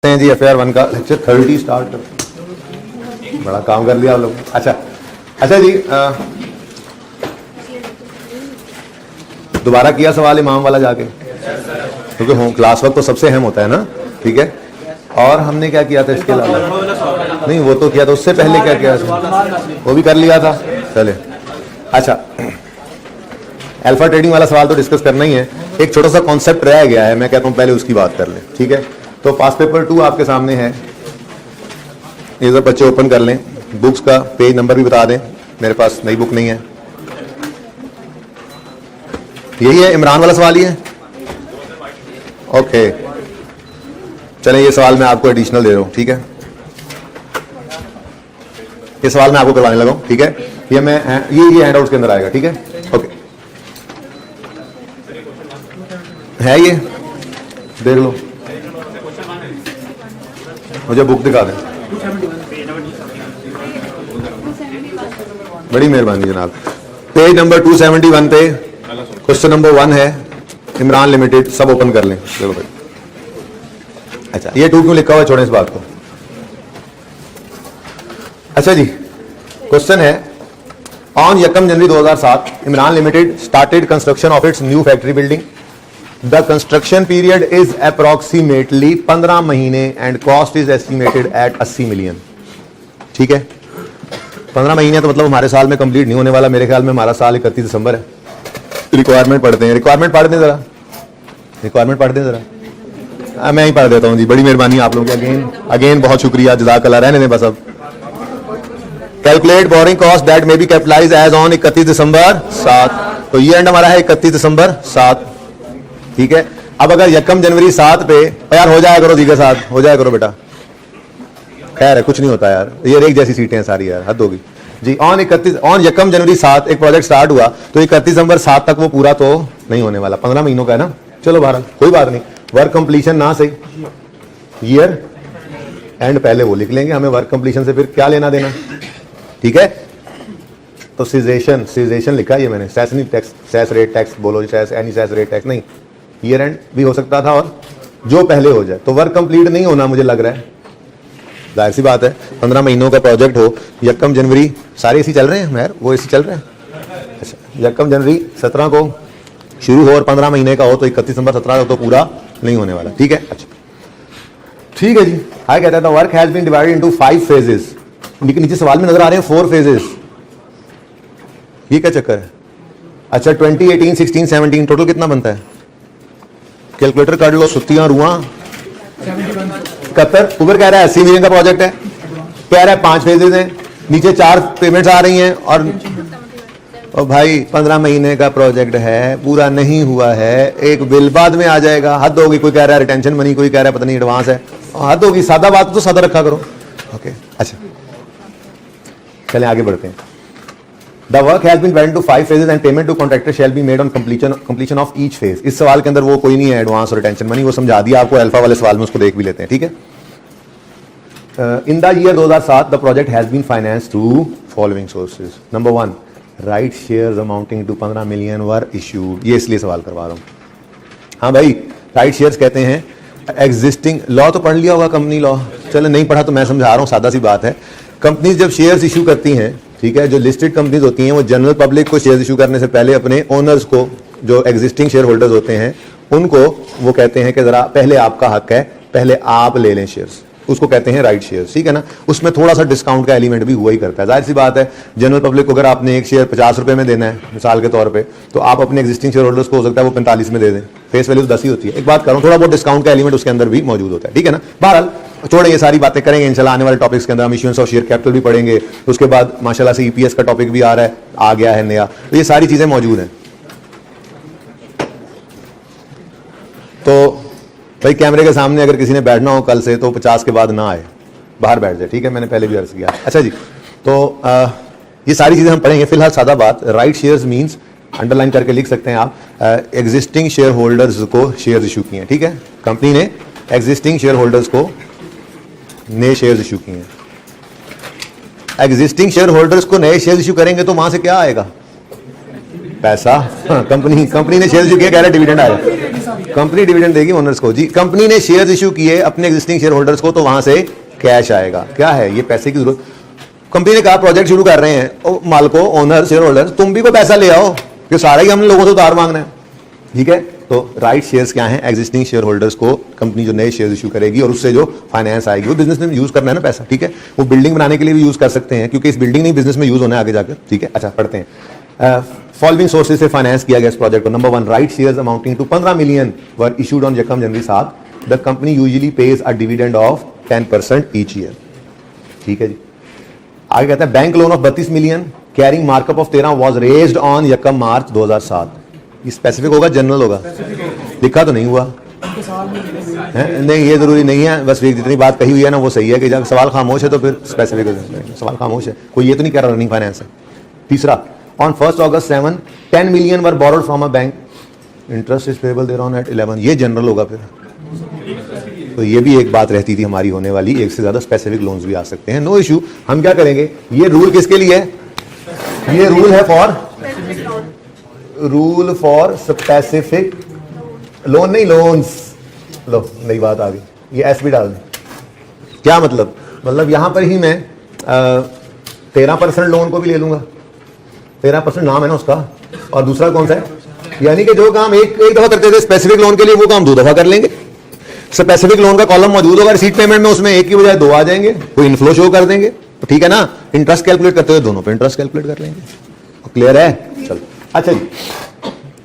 हैं जी FAR 1 का lecture 30 start कर, बड़ा काम कर लिया आप लोग। अच्छा जी, दोबारा किया सवाल इमाम वाला जाके, क्योंकि होम क्लास वर्क तो सबसे अहम होता है ना, ठीक है। और हमने क्या किया था इसके अलावा? नहीं, वो तो किया था, उससे पहले क्या किया था वो भी कर लिया था। चले, अच्छा, अल्फा ट्रेडिंग वाला सवाल तो डिस्कस करना ही है। एक छोटा सा कॉन्सेप्ट रह गया है, मैं कहता हूँ पहले उसकी बात कर लें, ठीक है। तो पास पेपर 2 आपके सामने है, ये सब बच्चे ओपन कर लें। बुक्स का पेज नंबर भी बता दें, मेरे पास नई बुक नहीं है। यही है, इमरान वाला सवाल ही है, ओके। चलें, ये सवाल मैं आपको एडिशनल दे रहा हूँ, ठीक है। ये सवाल मैं आपको करवाने लगा हूँ, ठीक है। ये मैं ये हैंडआउट्स के अंदर आएगा, ठीक है, ओके। है ये, देख लो, मुझे बुक दिखा दें, बड़ी मेहरबानी जनाब। पेज नंबर 271 पे क्वेश्चन नंबर 1 है, इमरान लिमिटेड, सब ओपन कर लें। चलो भाई, अच्छा, ये 2 क्यों लिखा हुआ है, छोड़ें इस बात को। अच्छा जी, क्वेश्चन है, on 1 January 2007 Imran limited started construction of its new factory building. The construction period is approximately 15 महीने and cost is estimated at 80 million. ठीक है, 15 महीने तो मतलब हमारे साल में कंप्लीट नहीं होने वाला, मेरे ख्याल में हमारा साल 31 दिसंबर है। रिक्वायरमेंट पढ़ते हैं, रिक्वायरमेंट पढ़ दें जरा, रिक्वायरमेंट पढ़ दें जरा। मैं ही पढ़ देता हूँ जी, बड़ी मेहरबानी आप लोगों की, अगेन बहुत शुक्रिया, जज़ाकल्लाह। रहने दें बस अब। Calculate boring cost that may be capitalised as on 31 December 7। तो ये एंड हमारा है 31 दिसंबर 7, ठीक है। अब अगर 1 जनवरी 7 पे, यार हो जाया करो दीगर साथ, हो जाया करो बेटा, खैर है, कुछ नहीं होता यार, ये एक जैसी सीटें हैं सारी यार, हद होगी जी। ऑन 1 जनवरी 7 एक प्रोजेक्ट स्टार्ट हुआ, तो 31 दिसंबर 7 तक वो पूरा तो नहीं होने वाला, 15 महीनों का है ना। चलो बहरहाल कोई बात नहीं, वर्क कंप्लीशन ना सही, ईयर एंड पहले वो लिख लेंगे, हमें वर्क कंप्लीशन से फिर क्या लेना देना, ठीक है। तो सीजेशन लिखा है ये मैंने, सेस नहीं टैक्स, सेस रेट टैक्स बोलो, cess any cess rate tax नहीं, ईयर एंड भी हो सकता था, और जो पहले हो जाए। तो वर्क कंप्लीट नहीं होना मुझे लग रहा है, जाहिर सी बात है, 15 महीनों का प्रोजेक्ट हो, 1 जनवरी, सारे एसी चल रहे हैं मैर, वो एसी चल रहे हैं। अच्छा, 1 जनवरी 17 को शुरू हो और 15 महीने का हो, तो 31 दिसंबर 17 तो पूरा नहीं होने वाला, ठीक है। अच्छा, ठीक है जी। आगे कहता है work has been divided into 5 phases. नीचे सवाल में नजर आ रहे हैं 4 फेजेस, ये क्या चक्कर है। अच्छा, 2018, 16, 17 टोटल कितना बनता है, कैलकुलेटर काट लो, सुतियां रुआ 71। ऊपर कह रहा है 80 मिलियन का प्रोजेक्ट है, कह रहा है 5 फेजेस हैं, नीचे 4 पेमेंट्स आ रही हैं, और भाई 15 महीने का प्रोजेक्ट है, पूरा नहीं हुआ है, एक बिल बाद में आ जाएगा, हद होगी। कोई कह रहा है रिटेंशन मनी, कोई कह रहा है पता नहीं एडवांस है, हद होगी। सादा बात तो सादा रखा करो, ओके। अच्छा, चलें आगे बढ़ते हैं। The work has been divided into 5 phases and payment to contractor shall be made on completion of each phase। इस सवाल के अंदर वो कोई नहीं है एडवांस और रिटेंशन मनी, वो समझा दिया आपको अल्फा वाले सवाल में, उसको देख भी लेते हैं, ठीक है। In the year 2007 the project has been financed through following sources। Number 1, right shares amounting to 15 million were issued। ये इसलिए सवाल करवा रहा हूँ। हाँ भाई, राइट शेयर्स कहते हैं एग्जिस्टिंग, लॉ तो पढ़ लिया होगा, कंपनी लॉ, चलो नहीं पढ़ा तो मैं समझा रहा हूँ, सादा सी बात है। कंपनीज जब शेयर्स इशू करती हैं, ठीक है, जो लिस्टेड कंपनीज होती हैं, वो जनरल पब्लिक को शेयर्स इशू करने से पहले अपने ओनर्स को, जो एग्जिस्टिंग शेयर होल्डर्स होते हैं, उनको वो कहते हैं कि जरा पहले आपका हक है, पहले आप ले लें शेयर्स, उसको कहते हैं राइट शेयर्स, ठीक है ना। उसमें थोड़ा सा डिस्काउंट का एलिमेंट भी हुआ ही करता है, जाहिर सी बात है। जनरल पब्लिक को अगर आपने एक शेयर 50 रुपए में देना है मिसाल के तौर पे, तो आप अपने एग्जिस्टिंग शेयर होल्डर्स को हो सकता है वो 45 में दे दें, फेस वैल्यू 10 ही होती है। एक बात करूं, थोड़ा बहुत डिस्काउंट का एलिमेंट उसके अंदर भी मौजूद होता है, ठीक है ना। बहरहाल छोड़े, ये सारी बातें करेंगे इंशाल्लाह आने वाले टॉपिक्स के अंदर। हम इश्यूएंस ऑफ शेयर कैपिटल भी पढ़ेंगे, उसके बाद माशाल्लाह से ईपीएस का टॉपिक भी आ रहा है, आ गया है नया, तो ये सारी चीजें मौजूद हैं। तो भाई कैमरे के सामने अगर किसी ने बैठना हो कल से, तो 50 के बाद ना आए, बाहर बैठ जाए, ठीक है, मैंने पहले भी अर्ज किया। अच्छा जी, तो ये सारी चीजें हम पढ़ेंगे। फिलहाल सादा बात, राइट शेयर्स मींस, अंडरलाइन करके लिख सकते हैं आप, एग्जिस्टिंग शेयर होल्डर्स को शेयर्स इशू किए हैं, ठीक है। कंपनी ने एग्जिस्टिंग शेयर होल्डर्स को नए शेयर्स इशू किए हैं। एग्जिस्टिंग शेयर होल्डर्स को नए शेयर्स इशू करेंगे तो वहां से क्या आएगा, पैसा। कंपनी ने शेयर्स इशू किया, कह रहा है डिविडेंड आएगा। कंपनी डिविडेंड देगी ओनर्स को जी। कंपनी ने शेयर्स इश्यू किए अपने एग्जिस्टिंग शेयर होल्डर्स को, तो वहां से कैश आएगा। क्या है ये? पैसे की जरूरत। कंपनी ने कहा प्रोजेक्ट शुरू कर रहे हैं, मालको, ओनर, शेयर होल्डर, तुम भी कोई पैसा ले आओ, कि सारा ही हम लोगों से उधार मांगना है। ठीक है, तो राइट शेयर्स क्या है? एग्जिस्टिंग शेयर होल्डर्स को कंपनी जो नए शेयर्स इशू करेगी और उससे जो फाइनेंस आएगी, वो बिजनेस में यूज करना है ना पैसा। ठीक है, वो बिल्डिंग बनाने के लिए भी यूज कर सकते हैं, क्योंकि इस बिल्डिंग नहीं बिजनेस में यूज होना है आगे जाकर। ठीक है, अच्छा पढ़ते हैं। फॉलोइंग सोर्सेज से फाइनेंस किया गया इस प्रोजेक्ट को। Number 1, right shares amounting to 15 million were issued on यकम January 7। The company usually pays a dividend of 10% each year. ठीक है जी। आगे कहता है bank loan of 32 million carrying markup of 13 was raised on यकम मार्च 2007। ये स्पेसिफिक होगा जनरल होगा? लिखा तो नहीं हुआ है? नहीं, ये जरूरी नहीं है, बस जितनी बात कही हुई है ना वो सही है कि जब सवाल खामोश है तो फिर स्पेसिफिक सवाल खामोश है, कोई ये तो नहीं कह रहा रनिंग फाइनेंस है। तीसरा, on 1 August 7 10 million were borrowed from a bank, interest is payable thereon at 11। ये जनरल होगा फिर। तो ये भी एक बात रहती थी हमारी होने वाली, एक से ज्यादा स्पेसिफिक लोन्स भी आ सकते हैं, नो इशू। हम क्या करेंगे, ये रूल किसके लिए है? ये रूल है फॉर स्पेसिफिक लोन, नहीं लोन्स। लो नई बात आ गई, ये एस भी डाल दें। क्या मतलब यहां पर ही मैं 13% लोन को भी ले लूंगा, 13% नाम है ना उसका, और दूसरा कौन सा है? यानी कि जो काम एक दफा करते थे स्पेसिफिक लोन के लिए, वो काम 2 दफा कर लेंगे। स्पेसिफिक लोन का कॉलम मौजूद होगा रिसीट पेमेंट में, उसमें एक की बजाय 2 आ जाएंगे, कोई इनफ्लो शो कर देंगे। तो ठीक है ना, इंटरेस्ट कैलकुलेट करते हुए दोनों पे इंटरेस्ट कैलकुलेट कर लेंगे। क्लियर है? चलो अच्छा जी,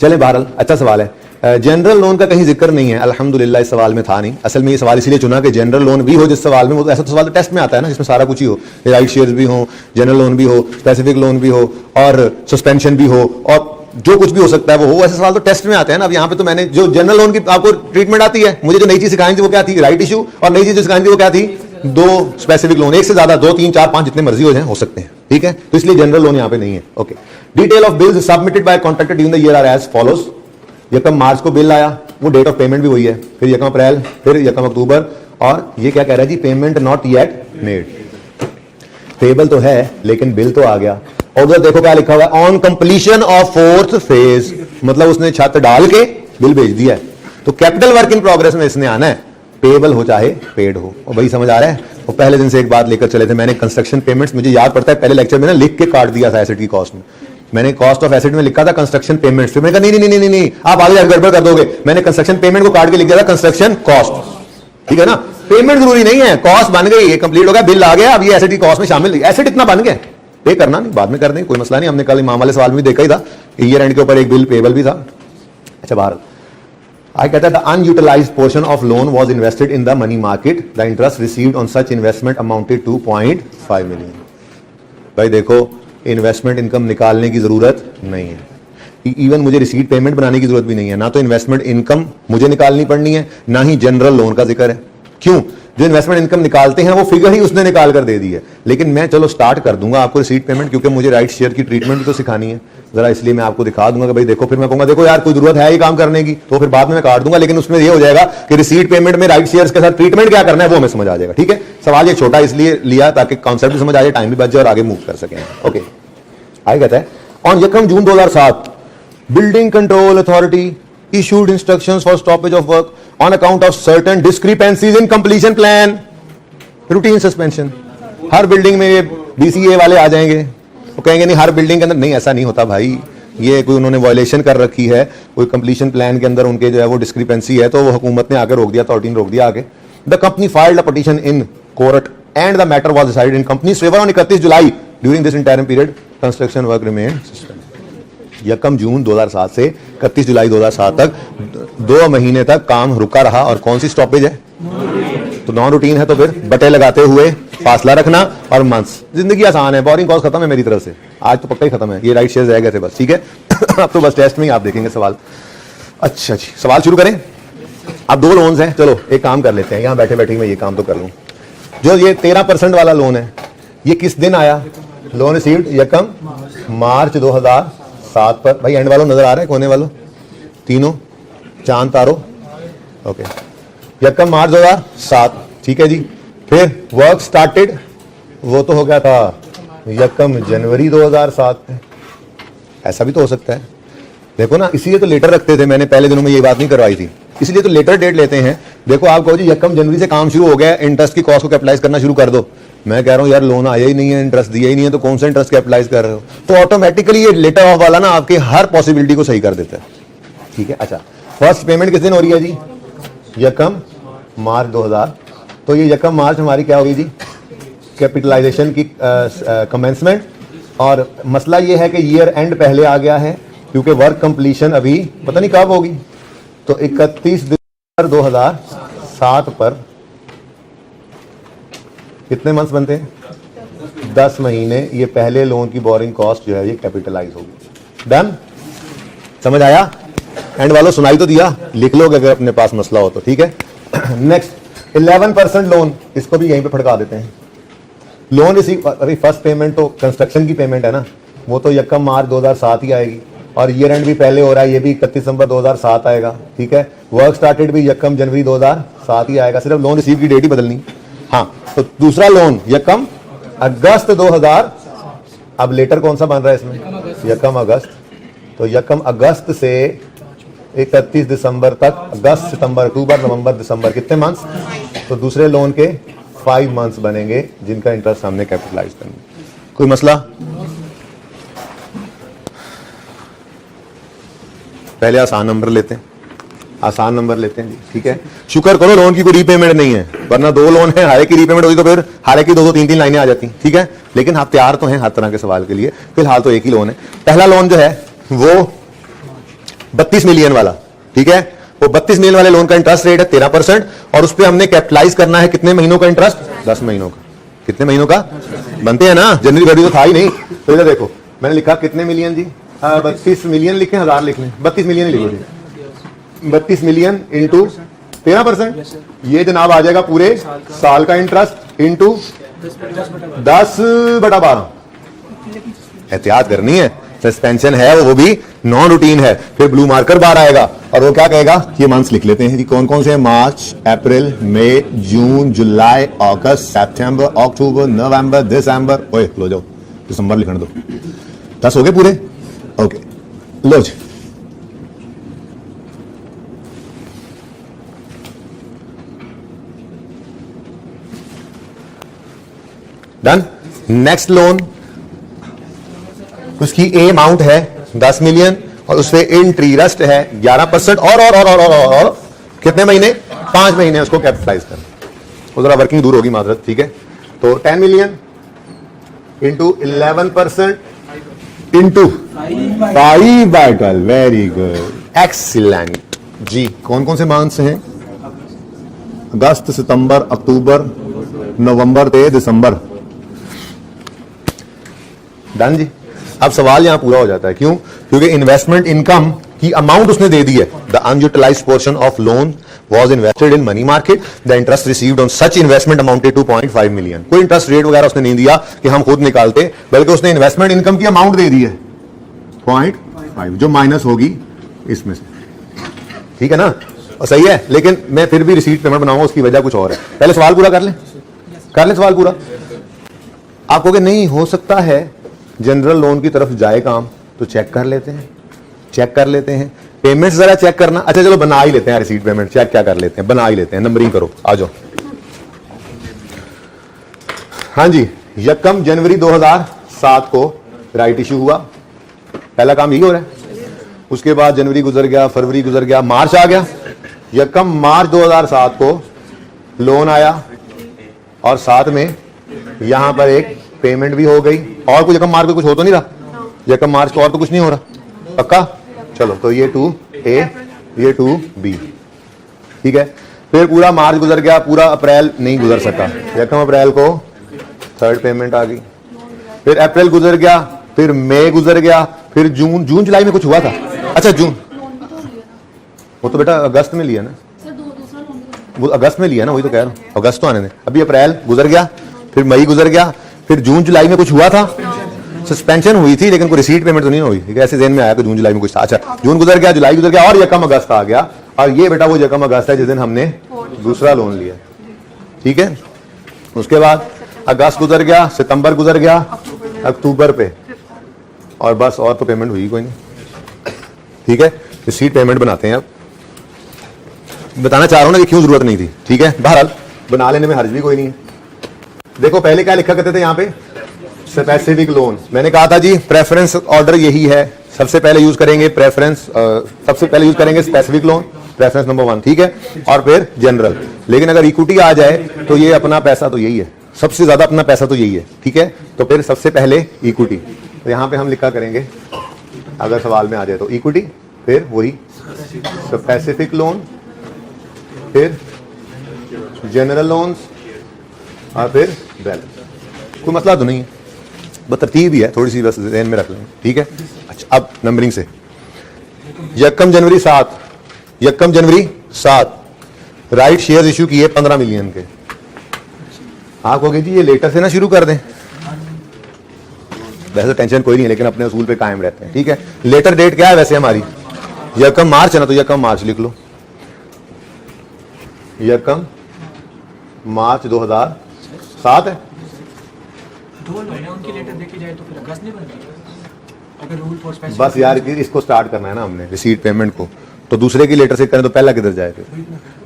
चले बहरहाल अच्छा सवाल है। जनरल लोन का कहीं जिक्र नहीं है अल्हम्दुलिल्लाह, इस सवाल में था नहीं। असल में ये सवाल इसलिए चुना कि जनरल लोन भी हो जिस सवाल में, वो तो ऐसा तो सवाल तो टेस्ट में आता है ना जिसमें सारा कुछ ही हो, राइट शेयर्स भी हो, जनरल लोन भी हो, स्पेसिफिक लोन भी हो, और सस्पेंशन भी हो, और जो कुछ भी हो सकता है वो हो। ऐसे सवाल तो टेस्ट में आते हैं ना। अब यहाँ पे तो मैंने जो जनरल लोन की आपको ट्रीटमेंट आती है, मुझे जो नई चीज सिखाई थी वो क्या थी? Right issue. और नई चीज जो सिखाई थी वो क्या थी? 2 स्पेसिफिक लोन, एक से ज्यादा, 2, 3, 4, 5 जितने मर्जी हो जाए हो सकते हैं। ठीक है, तो इसलिए जनरल लोन यहाँ पे नहीं है। Okay, detail of bills submitted by contractor during the year are as follows. यकम मार्च को बिल आया, वो डेट ऑफ पेमेंट भी वही है, फिर यकम अप्रैल, फिर यकम अक्टूबर, और ये क्या कह रहा है जी? Payment not yet made. Payable तो है लेकिन बिल तो आ गया। और उधर देखो क्या लिखा हुआ है, on completion of 4th phase, मतलब उसने छत डाल के बिल भेज दिया है। तो कैपिटल वर्क इन प्रोग्रेस में इसने आना है, पेबल हो चाहे पेड हो। और भाई समझ आ रहा है? वो पहले दिन से एक बात लेकर चले थे, मैंने कंस्ट्रक्शन पेमेंट्स, मुझे याद पड़ता है पहले लेक्चर में ना लिख के काट दिया था एसेट की कॉस्ट में। मैंने कॉस्ट ऑफ एसेट में लिखा था कंस्ट्रक्शन पेमेंट्स, फिर मैंने कहा नहीं आप आगे गड़बड़ कर दोगे, मैंने कंस्ट्रक्शन पेमेंट को काट के लिख दिया था कंस्ट्रक्शन कॉस्ट। ठीक है ना, पेमेंट जरूरी नहीं है, कॉस्ट बन गई, ये कंप्लीट हो गया, बिल आ गया, अब ये एसेट की कॉस्ट में शामिल। एसेट इतना बन गया, पे करना नहीं, बाद में कर देंगे, कोई मसला नहीं। हमने कल इमाम वाले सवाल में भी देखा ही था, ईयर एंड के ऊपर एक बिल पेबल भी था। अच्छा बाहर I कहता है the unutilized portion of loan was invested in the money market. The interest received on such investment amounted to 0.5 million. भाई देखो, इन्वेस्टमेंट इनकम निकालने की जरूरत नहीं है, इवन मुझे रिसीट पेमेंट बनाने की जरूरत भी नहीं है, ना तो इन्वेस्टमेंट इनकम मुझे निकालनी पड़नी है, ना ही जनरल लोन का जिक्र है। क्यों? जो इन्वेस्टमेंट इनकम निकालते हैं वो फिगर ही उसने निकाल कर दे दी है। लेकिन मैं चलो स्टार्ट कर दूंगा आपको रिसीट पेमेंट, क्योंकि मुझे राइट शेयर की ट्रीटमेंट भी तो सिखानी है जरा, इसलिए मैं आपको दिखा दूंगा कि भाई देखो, फिर मैं कहूंगा देखो यार कोई जरूरत है ये काम करने की, तो फिर बाद में मैं काट दूंगा, लेकिन उसमें ये हो जाएगा कि रिसीट पेमेंट में राइट शेयर्स के साथ ट्रीटमेंट क्या करना है वो हमें समझ आ जाएगा। ठीक है, सवाल ये छोटा इसलिए लिया ताकि कॉन्सेप्ट भी समझ आ जाए, टाइम भी बच जाए और आगे मूव कर सकें। ओके, आगे कहता है ऑन यकम जून 2007 building control authority issued instructions for stoppage of work on account of certain discrepancies in completion plan. Routine suspension. Her building में ये BCA वाले आ जाएंगे, वो कहेंगे नहीं हर बिल्डिंग के अंदर, नहीं ऐसा नहीं होता भाई, ये कोई उन्होंने वायलेशन कर रखी है, कोई कंप्लीशन प्लान के अंदर उनके जो है वो डिस्क्रिपेंसी है, तो वो हुकूमत ने आकर रोक दिया, अथॉरिटी ने रोक दिया आगे। The company filed a petition in court and the matter was decided in company favour on 31 July. During this interim period construction work remain suspended. यकम जून 2007 से 31 जुलाई 2007 तक 2 महीने तक काम रुका रहा। और कौन सी स्टॉपेज है? तो नॉन रूटीन है, तो फिर बटे लगाते हुए फासला रखना और मंथ्स। जिंदगी आसान है, बोरिंग कॉस्ट खत्म है मेरी तरफ से, आज तो पक्का ही खत्म है, ये राइट शेयर रह गए थे बस। ठीक है अब तो बस टेस्ट में ही आप देखेंगे सवाल। अच्छा जी, सवाल शुरू करें। अब 2 लोन्स हैं, चलो एक काम कर लेते हैं, यहां बैठे बैठे मैं ये काम तो कर लूं। जो ये 13% वाला लोन है, ये किस दिन आया? लोन रिसीव्ड यकम मार्च 2007 पर। भाई एंड वालों नजर आ रहा है, कोने वालों तीनों चांद तारो। ओके, यकम मार्च 2007, ठीक है जी। फिर वर्क स्टार्टेड, वो तो हो गया था यकम जनवरी 2007 में। ऐसा भी तो हो सकता है, देखो ना, इसीलिए तो लेटर रखते थे, मैंने पहले दिनों में ये बात नहीं करवाई थी, इसलिए तो लेटर डेट लेते हैं। देखो आप कहो जी यकम जनवरी से काम शुरू हो गया, इंटरेस्ट की कॉस्ट को कैपिटलाइज करना शुरू कर दो। मैं कह रहा हूं यार लोन आया ही नहीं है, इंटरेस्ट दिया ही नहीं है, तो कौन सा इंटरेस्ट कैपिटलाइज कर रहे हो? तो ऑटोमेटिकली ये लेटर ऑफ वाला ना आपके हर पॉसिबिलिटी को सही कर देता है। ठीक है, अच्छा फर्स्ट पेमेंट किस दिन हो रही है जी? यकम मार्च 2000। तो ये यकम मार्च हमारी क्या होगी जी? कैपिटलाइजेशन की कमेंसमेंट। और मसला ये है कि ईयर एंड पहले आ गया है क्योंकि वर्क कंप्लीशन अभी पता नहीं कब होगी। तो 31 दिसंबर 2007 पर कितने मंथ्स बनते हैं? 10 महीने। ये पहले लोन की बोरिंग कॉस्ट जो है ये कैपिटलाइज होगी। डन? समझ आया? एंड वालों सुनाई तो दिया, लिख लोगे अगर अपने पास मसला हो तो। ठीक है, नेक्स्ट 11% लोन, इसको भी यहीं पे फटका देते हैं। लोन रिसीव, अरे फर्स्ट पेमेंट तो कंस्ट्रक्शन की पेमेंट है ना, वो तो यकम मार्च 2007 ही आएगी। और ईयर एंड भी पहले हो रहा है, ये भी 31 दिसंबर 2007 आएगा। ठीक है, वर्क स्टार्टेड भी यकम जनवरी 2007 ही आएगा, सिर्फ लोन रिसीव की डेट ही बदलनी। हाँ, तो दूसरा लोन यकम अगस्त 2000। अब लेटर कौन सा बन रहा है इसमें? यकम अगस्त। तो यकम अगस्त से 31 दिसंबर तक, अगस्त सितंबर अक्टूबर नवंबर दिसंबर, कितने मंथ्स? तो दूसरे लोन के 5 मंथ्स बनेंगे जिनका इंटरेस्ट हमने कैपिटलाइज करना। कोई मसला? पहले आसान नंबर लेते हैं, आसान नंबर लेते हैं जी। ठीक है, शुक्र करो लोन की कोई रीपेमेंट नहीं है, वरना 2 लोन है, हर एक की रीपेमेंट होगी तो फिर हर एक की 2-2 3-3 लाइनें आ जाती। ठीक है, लेकिन आप तैयार तो हैं हर तरह के सवाल के लिए। फिलहाल तो एक ही लोन है। पहला लोन जो है वो 32 मिलियन वाला। ठीक है, वो 32 मिलियन वाले लोन का इंटरेस्ट रेट है 13% और उस पर हमने कैपिटलाइज करना है कितने महीनों का इंटरेस्ट? 10 महीनों का। कितने महीनों का बनते हैं ना? जनवरी फरवरी तो था ही नहीं। तो इधर देखो मैंने लिखा कितने मिलियन जी? 32 मिलियन लिखे, 1000 लिख लें, 32 मिलियन ही लिखो जी। 32 मिलियन इंटू 13%, ये जनाब आ जाएगा पूरे साल का इंटरेस्ट इंटू 10/12। एहतियात करनी है, सस्पेंशन है वो भी नॉन रूटीन है। फिर ब्लू मार्कर बार आएगा और वो क्या कहेगा? ये मंथ्स लिख लेते हैं जी, कौन कौन से हैं? मार्च, अप्रैल, मई, जून, जुलाई, अगस्त, सितंबर, अक्टूबर, नवंबर, दिसंबर। ओए लो जाओ, दिसंबर लिखने दो। 10 हो गए पूरे? ओके, लो जी। डन। नेक्स्ट लोन, उसकी ए अमाउंट है 10 मिलियन और उससे इंटरेस्ट है 11% और कितने महीने? 5 महीने उसको कैपिटलाइज करना। वो जरा वर्किंग दूर होगी माजरत। ठीक है, तो 10 million into 11% into 5/12। Very good, excellent ji. कौन कौन से मंथ्स हैं? अगस्त, सितंबर, अक्टूबर, नवंबर से दिसंबर। डन जी। अब सवाल यहां पूरा हो जाता है, क्यों? क्योंकि इन्वेस्टमेंट इनकम की अमाउंट उसने दे दी है। The unutilised portion of loan was invested in money market. The interest received on such investment amounted to 0.5 million. कोई इंटरेस्ट रेट वगैरह उसने नहीं दिया कि हम खुद निकालते, बल्कि उसने इन्वेस्टमेंट इनकम की अमाउंट दे दी है 0.5, जो माइनस होगी इसमें से। ठीक है ना? और सही है, लेकिन मैं फिर भी रिसीट पेमेंट बनाऊंगा, उसकी वजह कुछ और है। पहले सवाल पूरा कर ले सवाल पूरा। आप कहोगे नहीं हो सकता है जनरल लोन की तरफ जाए काम, तो चेक कर लेते हैं पेमेंट्स जरा चेक करना। अच्छा चलो बना ही लेते हैं रिसीट पेमेंट, चेक क्या कर लेते हैं, बना ही लेते हैं, नंबरिंग करो, आ जाओ। हाँ जी, यकम जनवरी 2007 को राइट इशू हुआ, पहला काम यही हो रहा है। उसके बाद जनवरी गुजर गया, फरवरी गुजर गया, मार्च आ गया। यकम मार्च 2007 को लोन आया और साथ में यहां पर एक पेमेंट भी हो गई। और कुछ यकम मार्च को कुछ हो तो नहीं रहा? यकम मार्च को और तो कुछ नहीं हो रहा, पक्का? चलो, तो ये 2A, ये 2B। ठीक है, फिर पूरा मार्च गुजर गया, पूरा अप्रैल नहीं गुजर सका। यकम अप्रैल को 3rd पेमेंट आ गई। फिर अप्रैल गुजर गया, फिर मई गुजर गया, फिर जून जुलाई में कुछ हुआ था? अच्छा जून, वो तो बेटा अगस्त में लिया ना, वो अगस्त में लिया ना, वही तो कह रहा हूं, अगस्त तो आने दे। अभी अप्रैल गुजर गया, फिर मई गुजर गया, फिर जून जुलाई में कुछ हुआ था? सस्पेंशन हुई थी, लेकिन कोई रिसीट पेमेंट तो नहीं हुई। ऐसे ज़हन में आया कि जून जुलाई में कुछ था। अच्छा, जून गुजर गया, जुलाई गुजर गया और यकम अगस्त आ गया। और ये बेटा वो यकम अगस्त है जिस दिन हमने दूसरा लोन लिया। ठीक है, उसके बाद अगस्त गुजर गया, सितंबर गुजर गया, अक्टूबर पे, और बस और तो पेमेंट हुई कोई नहीं। ठीक है, रिसीट पेमेंट बनाते हैं अब। बताना चाह रहा हूं ना कि क्यों जरूरत नहीं थी, ठीक है। बहरहाल बना लेने में हर्ज भी कोई नहीं है। देखो पहले क्या लिखा करते थे यहाँ पे, स्पेसिफिक लोन। मैंने कहा था जी प्रेफरेंस ऑर्डर यही है, सबसे पहले यूज करेंगे प्रेफरेंस, सबसे पहले यूज करेंगे स्पेसिफिक लोन, प्रेफरेंस नंबर 1, ठीक है, और फिर जनरल। लेकिन अगर इक्विटी आ जाए तो ये अपना पैसा तो यही है, सबसे ज्यादा अपना पैसा तो यही है, ठीक है। तो फिर सबसे पहले इक्विटी, तो यहां पे हम लिखा करेंगे अगर सवाल में आ जाए तो इक्विटी, फिर वही स्पेसिफिक लोन, फिर जनरल लोन्स, और फिर बैलेंस। कोई मसला तो नहीं है, बस तरतीब ही है थोड़ी सी, बस ध्यान में रख लें, ठीक है। अच्छा अब नंबरिंग से, यकम जनवरी 7 राइट शेयर इशू किए 15 मिलियन के। आप कहोगे जी ये लेटर से ना शुरू कर दें, वैसे टेंशन कोई नहीं है, लेकिन अपने उसूल पे कायम रहते हैं, ठीक है। लेटर डेट क्या है वैसे हमारी, यकम मार्च है ना, तो यकम मार्च लिख लो, यकम मार्च 2007 है। 2 महीने उनकी लेटर देखी जाए तो फिर अगस्त नहीं बनती अगर रूल फॉर स्पेसिफिक। बस यार इसको स्टार्ट करना है ना हमने, रिसीट पेमेंट को, तो दूसरे की लेटर से करें तो पहला किधर जाए फिर।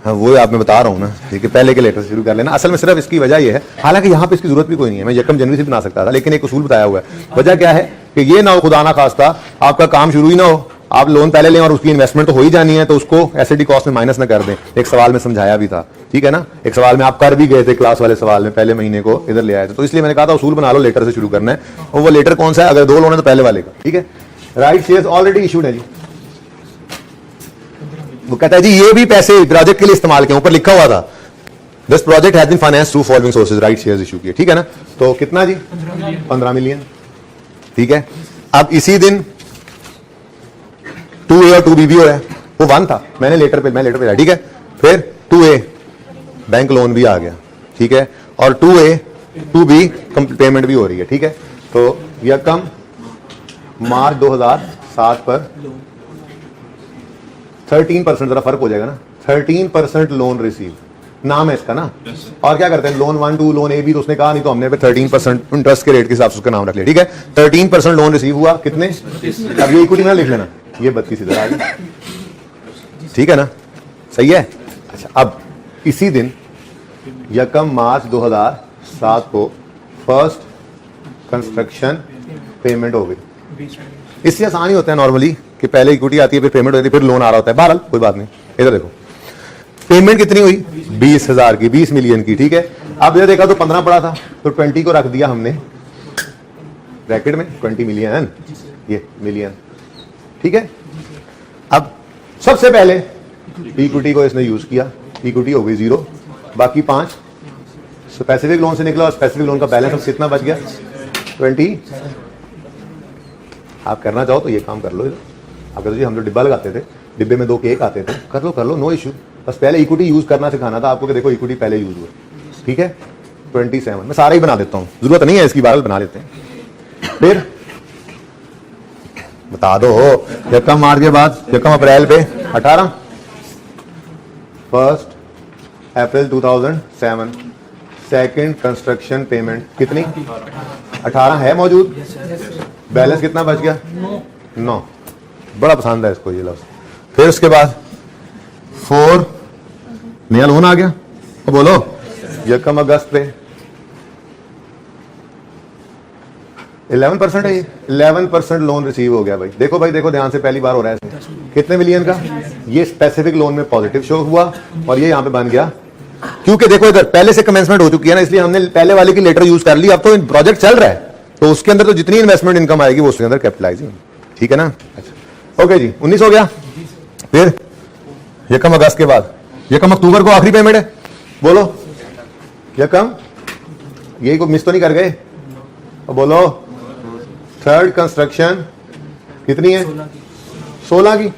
हाँ वो आप मैं बता रहा हूँ ना, ठीक है, पहले के लेटर से शुरू कर लेना। असल में सिर्फ इसकी वजह ये है, हालांकि यहाँ पे इसकी जरूरत भी कोई नहीं है, मैं यकम जनवरी से बना सकता था, लेकिन एक उसूल बताया हुआ है। वजह क्या है कि ये ना हो खुदा ना खास्ता आपका काम शुरू ही ना हो, आप लोन पहले लें और उसकी इन्वेस्टमेंट तो हो ही जानी है, तो उसको एसएडी कॉस्ट में माइनस ना कर दें। एक सवाल में समझाया भी था, ठीक है ना, एक सवाल में आप कर भी गए थे, क्लास वाले सवाल में पहले महीने को इधर ले आए थे। तो इसलिए मैंने कहा था उसूल बना लो, लेटर से शुरू करना है, और वो लेटर कौन सा है, अगर 2 लोन है तो पहले वाले का, ठीक है। राइट शेयर्स ऑलरेडी इशूड है जी, वो कहता है जी ये भी पैसे प्रोजेक्ट के लिए इस्तेमाल किए, ऊपर लिखा हुआ था this project has been financed through following sources, right shares issue किए, ठीक है ना। तो कितना जी 15 मिलियन, ठीक है। अब इसी दिन 2A और 2B भी हो रहा है, वो 1 था, मैं लेटर पे, ठीक है। फिर 2A बैंक लोन भी आ गया, ठीक है, और 2A 2B पेमेंट भी हो रही है, ठीक है। तो यकम मार्च 2007 पर 13%, जरा फर्क हो जाएगा ना, 13% लोन रिसीव नाम है इसका ना। और क्या करते हैं, लोन 1 2 लोन A भी, तो उसने कहा नहीं, तो हमने 13% इंटरेस्ट के रेट के हिसाब से उसका नाम रख लिया, ठीक है। 13% लोन रिसीव हुआ, कितने, अब ये इक्विटी में लिख लेना, ये 32 इधर आ गया, ठीक है ना, सही है। अच्छा अब इसी दिन यकम मार्च 2007 को फर्स्ट कंस्ट्रक्शन पेमेंट हो गई। इससे आसान ही होता है नॉर्मली कि पहले इक्विटी आती है, फिर पेमेंट होती है, फिर लोन आ रहा होता है। बहरहाल कोई बात नहीं, इधर देखो पेमेंट कितनी हुई, 20,000 की, 20 मिलियन की, ठीक है। अब ये देखा तो 15 पड़ा था, तो 20 को रख दिया हमने ब्रैकेट में, 20 मिलियन, ये मिलियन, ठीक है। अब सबसे पहले इक्विटी को इसने यूज किया, इक्विटी हो गई 0, बाकी 5 स्पेसिफिक लोन से निकला, और स्पेसिफिक लोन का बैलेंस अब कितना बच गया 20। आप करना चाहो तो ये काम कर लो इधर, अगर जी हम जो डिब्बा लगाते थे, डिब्बे में 2 केक आते थे, कर लो, नो इशू। बस पहले इक्विटी यूज करना सिखाना था आपको कि देखो इक्विटी पहले यूज हुआ, ठीक है। 27 मैं सारा ही बना देता हूं, जरूरत नहीं है इसकी, बारह बना लेते हैं। फिर बता दो यकम मार्च के बाद, यकम अप्रैल पे 18, 1 अप्रैल 2007 सेकंड कंस्ट्रक्शन पेमेंट कितनी 18 है मौजूद, बैलेंस कितना बच गया 9। बड़ा पसंद है इसको ये लफ्ज। फिर उसके बाद 4 नया लोन आ गया, तो बोलो यकम अगस्त पे 11% है, ये 11% लोन रिसीव हो गया भाई। देखो भाई, देखो ध्यान से, पहली बार हो रहा है कितने मिलियन का, ये स्पेसिफिक लोन में पॉजिटिव शो हुआ, और ये यहां पे बन गया, क्योंकि देखो इधर पहले से कमेंसमेंट हो चुकी है ना, इसलिए हमने पहले वाले की लेटर यूज कर ली। अब तो प्रोजेक्ट चल रहा है, तो उसके अंदर तो जितनी इन्वेस्टमेंट इनकम आएगी वो उसके अंदर कैपिटलाइजिंग, ठीक है ना। अच्छा ओके जी, 19 हो गया। फिर यकम अगस्त के बाद यकम अक्टूबर को आखिरी पेमेंट है, बोलो यकम, यही को मिस तो नहीं कर गए, बोलो थर्ड कंस्ट्रक्शन कितनी है 16 की,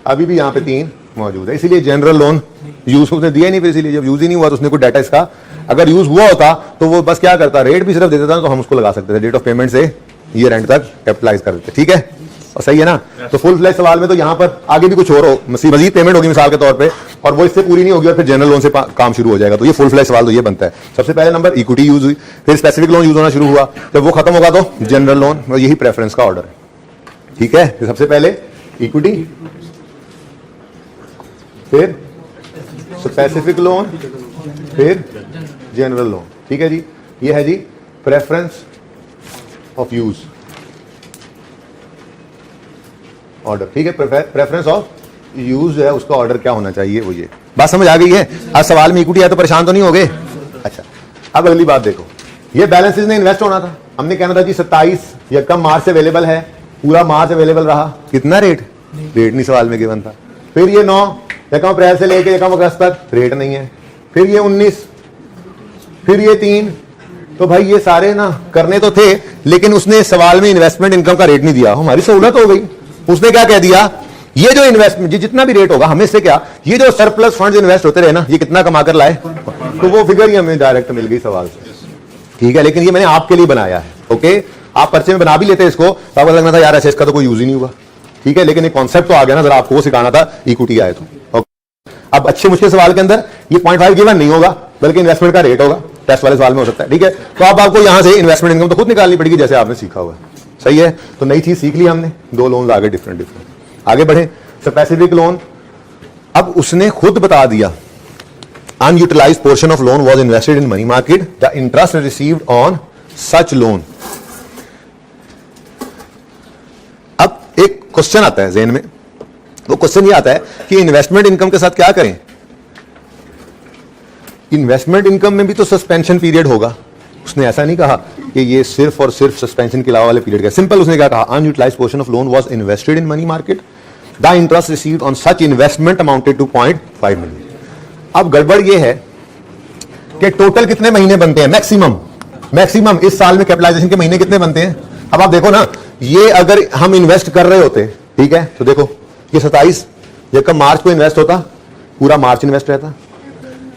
अभी भी यहां पे 3 मौजूद है, इसीलिए जनरल लोन यूज उसने दिया नहीं, फिर इसीलिए जब यूज ही नहीं हुआ तो उसने कोई डाटा इसका, अगर यूज हुआ होता तो वो बस क्या करता, रेट भी सिर्फ दे देता, तो हम उसको लगा सकते थे, डेट ऑफ पेमेंट से ईयर एंड तक कैपिटलाइज कर देते, ठीक है। और सही है ना। तो फुल फ्लैश सवाल में तो यहां पर आगे भी कुछ और हो, मजीद पेमेंट होगी मिसाल के तौर पे, और वो इससे पूरी नहीं होगी और फिर जनरल लोन से काम शुरू हो जाएगा, तो ये फुल फ्लैश सवाल तो ये बनता है। सबसे पहले नंबर इक्विटी यूज हुई, फिर स्पेसिफिक लोन यूज होना शुरू हुआ, जब वो खत्म होगा तो जनरल लोन, और यही प्रेफरेंस का ऑर्डर है, ठीक है। सबसे पहले इक्विटी, फिर स्पेसिफिक लोन, फिर जनरल लोन। ठीक है जी, ये है जी प्रेफरेंस ऑफ यूज ऑर्डर। ठीक है, प्रेफरेंस ऑफ यूज जो है उसका ऑर्डर क्या होना चाहिए, वो ये बात समझ आ गई है। आज सवाल में इक्विटी है तो परेशान तो नहीं हो गए। अच्छा, अब अगली बात देखो, ये बैलेंसेस ने इन्वेस्ट होना था, हमने कहना था जी 27 या कम मार्च से अवेलेबल है, पूरा मार्च अवेलेबल रहा, कितना रेट नहीं सवाल में गिवन था। फिर ये 9 यकम अप्रैल से लेके यकम अगस्त तक रेट नहीं है, फिर ये 19, फिर ये 3। तो भाई ये सारे ना करने तो थे, लेकिन उसने सवाल में इन्वेस्टमेंट इनकम का रेट नहीं दिया, हमारी सहूलत हो गई। उसने क्या कह दिया, ये जो इन्वेस्टमेंट जितना भी रेट होगा हमें से क्या, ये जो सरप्लस फंड्स इन्वेस्ट होते रहे ना, ये कितना कमा कर लाए, तो वो फिगर ही हमें डायरेक्ट मिल गई सवाल से। ठीक है, लेकिन ये मैंने आपके लिए बनाया है। ओके, आप पर्चे में बना भी लेते इसको तो आपको लगना था यार ऐसे इसका तो कोई यूज ही नहीं हुआ। ठीक है, लेकिन एक कॉन्सेप्ट तो आ गया ना, जरा आपको वो सिखाना था, इक्विटी आए तो। ओके, अब अच्छे मुश्किल सवाल के अंदर ये 0.5 गिवन नहीं होगा, बल्कि इन्वेस्टमेंट का रेट होगा, टेस्ट वाले सवाल में हो सकता है। ठीक है, तो अब आपको यहां से इन्वेस्टमेंट इनकम तो खुद निकालनी पड़ेगी, जैसे आपने सीखा हुआ। सही है, तो नई चीज सीख ली हमने, 2 लोन आगे डिफरेंट आगे बढ़े। स्पेसिफिक लोन, अब उसने खुद बता दिया unutilised portion of loan was invested in money market, the interest received on such loan. अब एक क्वेश्चन आता है ज़हन में, वो क्वेश्चन ये आता है कि इन्वेस्टमेंट इनकम के साथ क्या करें। इन्वेस्टमेंट इनकम में भी तो सस्पेंशन पीरियड होगा। उसने ऐसा नहीं कहा कि ये सिर्फ और सिर्फ सस्पेंशन के अलावा वाले पीरियड का, सिंपल उसने क्या कहा, unutilised portion of loan was invested in money market, the interest received on such investment amounted to 0.5 million. अब गड़बड़ ये है कि टोटल कितने महीने बनते हैं, मैक्सिमम इस साल में कैपिटलाइजेशन के महीने कितने बनते हैं। अब आप देखो ना, ये अगर हम इन्वेस्ट कर रहे होते, ठीक है, तो देखो ये 27 यकम मार्च को इन्वेस्ट होता, पूरा मार्च इन्वेस्ट रहता,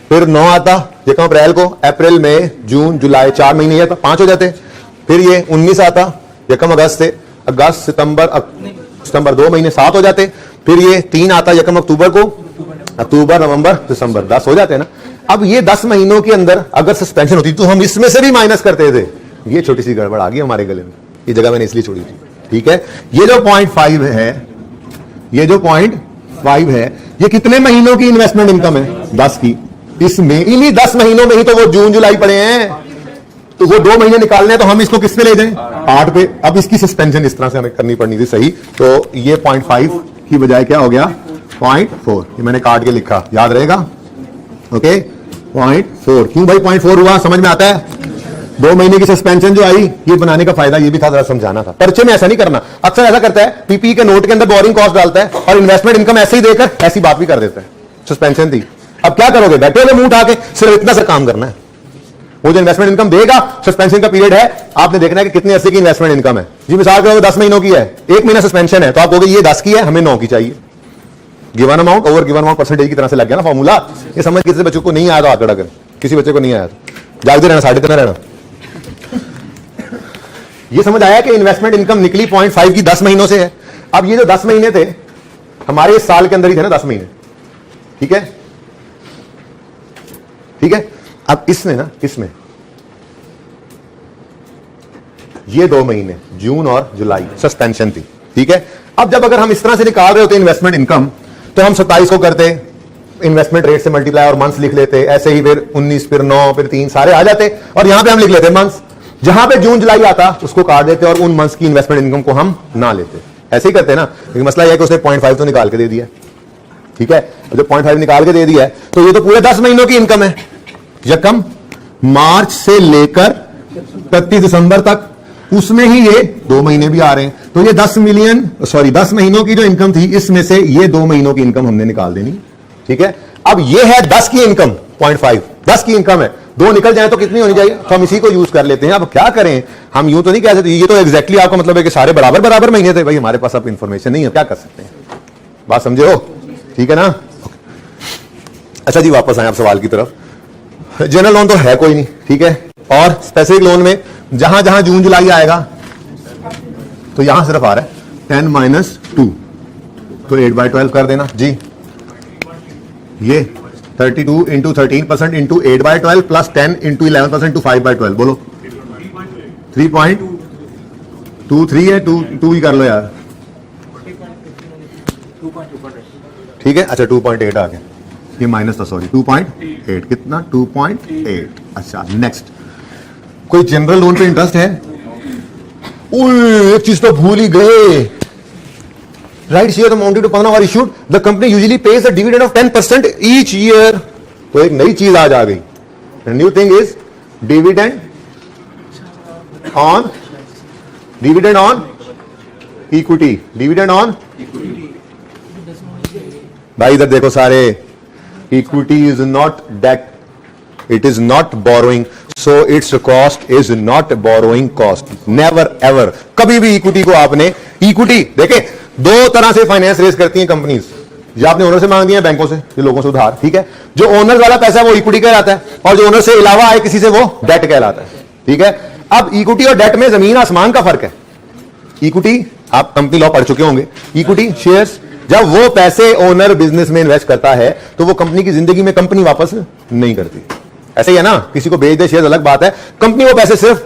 फिर 9 आता यकम अप्रैल को, अप्रैल मई जून जुलाई 4 महीने आता, 5 हो जाते। फिर ये 19 आता यकम अगस्त से, अगस्त सितंबर 2 महीने 7 हो जाते। फिर ये 3 आता यकम अक्टूबर को, अक्टूबर नवंबर दिसंबर 10 हो जाते हैं ना। अब ये 10 महीनों के अंदर अगर सस्पेंशन होती तो हम इसमें से भी माइनस करते थे। ये छोटी सी गड़बड़ आ गई हमारे गले में, ये जगह मैंने इसलिए छोड़ी थी। ठीक है, ये जो 0.5 है, ये जो 0.5 है, ये कितने महीनों की इन्वेस्टमेंट इनकम है, 10 की। इसमें इन्हीं 10 महीनों में ही तो वो जून जुलाई पड़े हैं, तो वो 2 महीने निकालने हैं, तो हम इसको किस पे ले जाएं, 8 पे। अब इसकी सस्पेंशन इस तरह से हमें करनी पड़नी थी, सही। तो ये 0.5 की बजाय क्या हो गया, 0.4। ये मैंने काट के लिखा, याद रहेगा। ओके, 0.4। क्यों भाई 0.4 हुआ, समझ में आता है। 2 महीने की सस्पेंशन जो आई, ये बनाने का फायदा ये भी था, जरा समझाना था। पर्चे में ऐसा नहीं करना, अक्सर ऐसा करता है, पीपी के नोट के अंदर बोरिंग कॉस्ट डालता है और इन्वेस्टमेंट इनकम ऐसे ही देकर ऐसी बात भी कर देता है, सस्पेंशन थी। अब क्या करोगे, बैठे हो मुंह उठा के, सिर्फ इतना सा काम करना है। वो जो इन्वेस्टमेंट इनकम देगा, सस्पेंशन का पीरियड है, आपने देखना है कि कितने अरसे की इन्वेस्टमेंट इनकम है। जी मिसाल के 10 महीनों की है, 1 महीना सस्पेंशन है, तो आप कहोगे ये 10 की है, हमें 9 की चाहिए। Given amount over given amount percentage की तरह से लग गया ना फॉर्मूला। ये समझ किसी बच्चों को नहीं आया तो हाथ खड़ा कर, किसी बच्चे को नहीं आया तो जागते रहना, 3.5 रहना। ये समझ आया कि इन्वेस्टमेंट इनकम निकली 0.5 की 10 महीनों से है। अब ये जो 10 महीने थे हमारे इस साल के अंदर ही थे ना, 10 महीने। ठीक है, ठीक है। अब इसमें ना, इसमें ये 2 महीने जून और जुलाई सस्पेंशन थी। ठीक है, अब जब अगर हम इस तरह से निकाल रहे होते इन्वेस्टमेंट इनकम, तो हम 27 को करते इन्वेस्टमेंट रेट से मल्टीप्लाई और मंथ्स लिख लेते, ऐसे ही फिर 19 फिर 9 फिर 3 सारे आ जाते, और यहां पे हम लिख लेते मंथ्स। जहां पे जून जुलाई आता उसको काट देते और उन मंथ्स की इन्वेस्टमेंट इनकम को हम ना लेते, ऐसे ही करते ना। लेकिन मसला यह है कि उसने 0.5 तो निकाल के दे दिया। ठीक है, जो 0.5 निकाल के दे दिया है, तो ये तो पूरे 10 महीनों की इनकम है, यकम मार्च से लेकर 31 दिसंबर तक, उसमें ही ये 2 महीने भी आ रहे हैं। तो ये 10 महीनों की जो इनकम थी, इसमें से ये 2 महीनों की इनकम हमने निकाल देनी। ठीक है, अब ये है 10 की इनकम, 0.5 10 की इनकम है, 2 निकल जाए तो कितनी होनी चाहिए, तो हम इसी को यूज कर लेते हैं। अब क्या करें, हम यूं तो नहीं कह सकते, ये तो एग्जैक्टली आपका मतलब है कि सारे बराबर बराबर महीने थे। भाई हमारे पास अब इंफॉर्मेशन नहीं है, क्या कर सकते हैं, बात समझे हो। ठीक है ना। अच्छा जी, वापस आए आप सवाल की तरफ। जनरल लोन तो है कोई नहीं, ठीक है, और स्पेसिफिक लोन में जहां जहां जून जुलाई आएगा, तो यहां सिर्फ आ रहा है 10 - 2, तो 8/12 कर देना जी। ये 32 × 13% × 8/12 प्लस 10 × 11% टू 5/12, बोलो 3.23 है, 2 ही कर लो यार। ठीक है, अच्छा 2.8 आ गया। ये माइनस था, सॉरी 2.8 कितना 2.8। अच्छा नेक्स्ट, कोई जनरल लोन पे इंटरेस्ट है? एक चीज तो भूल ही गए, राइट शेयर अमाउंटेड टू पंद्रह issued the company usually pays the dividend of 10% each year. तो एक नई चीज आज आ गई, new thing is dividend on equity, dividend on भाई इधर देखो सारे, equity is not debt, it is not borrowing, so its cost is not borrowing cost, never ever. कभी भी इक्विटी को आपने, इक्विटी देखे दो तरह से फाइनेंस रेज करती हैं कंपनीज, जो आपने ओनर से मांग दिया बैंकों से, जो लोगों से उधार, ठीक है। जो ओनर वाला पैसा है वो इक्विटी कहलाता है, और जो ओनर से अलावा आए किसी से वो डेट कहलाता है, ठीक है। अब इक्विटी और डेट में जमीन आसमान का फर्क है। इक्विटी, आप कंपनी लॉ पढ़ चुके होंगे, इक्विटी शेयर्स, जब वो पैसे ओनर बिजनेस में इन्वेस्ट करता है तो वो कंपनी की जिंदगी में कंपनी वापस नहीं करती। ऐसे ही है ना, किसी को बेच दे शेयर अलग बात है, कंपनी वो पैसे सिर्फ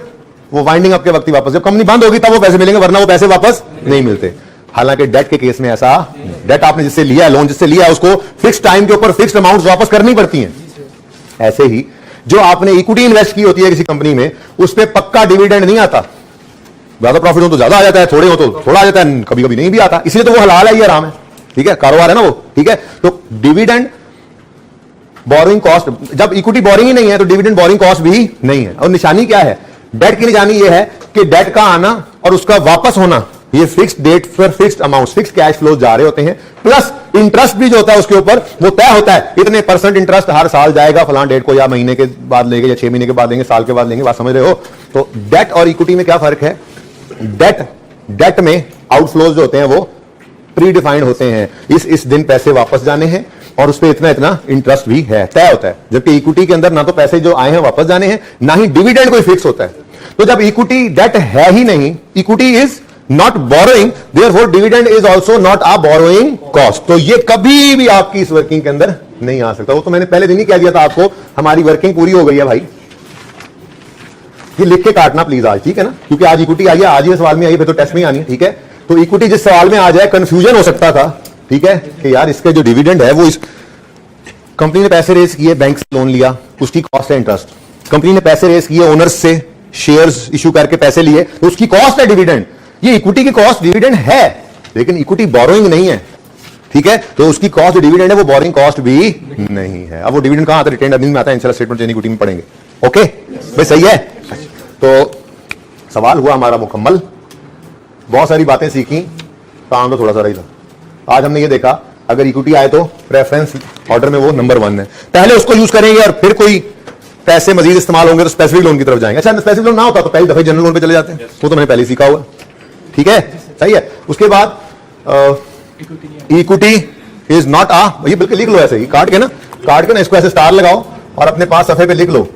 वो वाइंडिंग अप के वक्त ही वापस, जब कंपनी बंद होगी तब वो पैसे मिलेंगे, वरना वो पैसे वापस नहीं मिलते। हालांकि डेट के केस में ऐसा, डेट आपने जिससे लिया है, लोन जिससे लिया है, उसको फिक्स टाइम के ऊपर फिक्स्ड अमाउंट वापस करनी पड़ती हैं। ऐसे ही जो आपने इक्विटी इन्वेस्ट की होती है किसी कंपनी में, उस पर पक्का डिविडेंड नहीं आता, ज्यादा प्रॉफिट हो तो ज्यादा आ जाता है, थोड़े हो तो थोड़ा आ जाता है, कभी कभी नहीं भी आता, इसलिए तो वो हलाल है, ये आराम है, ठीक है, कारोबार है ना वो, ठीक है। तो डिविडेंड बोरिंग कॉस्ट, जब इक्विटी बोरिंग ही नहीं है तो डिविडेंड बोरिंग कॉस्ट भी नहीं है। और निशानी क्या है डेट की? निशानी ये है कि डेट का आना और उसका वापस होना, ये फिक्स्ड डेट पर fixed amount, fixed cash flow जा रहे होते हैं, प्लस इंटरेस्ट भी जो होता है उसके ऊपर वो तय होता है, इतने % इंटरेस्ट हर साल जाएगा फलां डेट को, या महीने के बाद लेंगे, या 6 महीने के बाद लेंगे, साल के बाद लेंगे, बात समझ रहे हो। तो डेट और इक्विटी में क्या फर्क है? डेट में आउटफ्लोज जो होते हैं वो प्री डिफाइंड होते हैं, इस दिन पैसे वापस जाने हैं और उस पर इतना इतना इंटरेस्ट भी है, तय होता है। जबकि इक्विटी के अंदर ना तो पैसे जो आए हैं वापस जाने हैं, ना ही डिविडेंड कोई फिक्स होता है। तो जब इक्विटी डेट है ही नहीं, equity is not borrowing, therefore dividend is also not a borrowing cost. तो ये कभी भी आपकी इस वर्किंग के अंदर नहीं आ सकता। वो तो मैंने पहले दिन ही कह दिया था आपको, हमारी वर्किंग पूरी हो गई है भाई। ये लिख के काटना प्लीज आज, ठीक है ना, क्योंकि आज इक्विटी आई है, आज ही सवाल में आई है, फिर तो टेस्ट में आनी है, ठीक है। तो इक्विटी जिस सवाल में आ जाए, कंफ्यूजन हो सकता था, ठीक है, कि यार इसके जो डिविडेंड है वो इस कंपनी ने पैसे रेज किए, बैंक से लोन लिया, उसकी कॉस्ट है इंटरेस्ट। कंपनी ने पैसे रेज किए ओनर्स से, शेयर्स इशू करके पैसे लिए, तो उसकी कॉस्ट है डिविडेंड। ये इक्विटी की कॉस्ट डिविडेंड है, लेकिन इक्विटी बोरोइंग नहीं है, ठीक है। तो उसकी कॉस्ट डिविडेंड है, वो बोरिंग कॉस्ट भी नहीं है। अब वो डिविडेंड कहां आता है? रिटेन्ड अर्निंग में आता है, इनिशियल स्टेटमेंट इक्विटी में पढ़ेंगे, ओके भाई, सही है। तो सवाल हुआ हमारा मुकम्मल, बहुत सारी बातें सीखी, काम तो थोड़ा सा रही था। आज हमने ये देखा अगर इक्विटी आए तो प्रेफरेंस ऑर्डर में वो नंबर 1 है, पहले उसको यूज करेंगे और फिर कोई पैसे मजीद इस्तेमाल होंगे तो स्पेसिफिक लोन की तरफ जाएंगे। अच्छा स्पेसिफिक लोन ना होता तो पहली दफे जनरल लोन पे चले जाते हैं, वो तो मैंने पहले सीखा हुआ, ठीक है, सही है। उसके बाद इक्विटी इज नॉट आ, ये बिल्कुल लिख लो ऐसे ही काट के ना, इसको ऐसे स्टार लगाओ और अपने पास सफे पे लिख लो,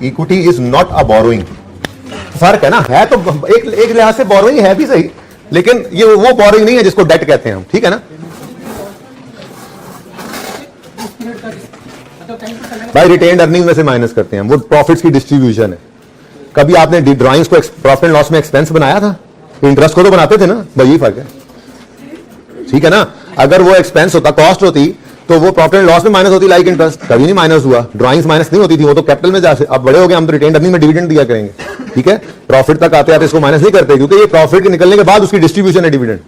equity is not a borrowing. फर्क है ना, है तो एक लिहाज से बोरोइंग है भी सही, लेकिन ये वो बोरोइंग नहीं है जिसको डेट कहते हैं हम, ठीक है ना भाई। रिटेन्ड अर्निंग में से माइनस करते हैं, वो प्रॉफिट्स की डिस्ट्रीब्यूशन है। कभी आपने ड्राइंग्स को प्रॉफिट एंड लॉस में एक्सपेंस बनाया था? इंटरेस्ट को तो बनाते थे ना भाई, यही फर्क है, ठीक है ना। अगर वो एक्सपेंस होता, कॉस्ट होती, तो वो प्रॉफिट एंड लॉस में माइनस होती, लाइक इंटरेस्ट कभी नहीं माइनस हुआ। ड्राइंग्स माइनस नहीं होती थी, वो तो कैपिटल में जाते। अब बड़े हो गए हम तो रिटेन्ड अर्निंग में डिविडेंड दिया करेंगे, ठीक है। प्रॉफिट तक आते आते इसको माइनस नहीं करते, क्योंकि ये प्रॉफिट के निकलने के बाद उसकी डिस्ट्रीब्यूशन है डिविडेंड।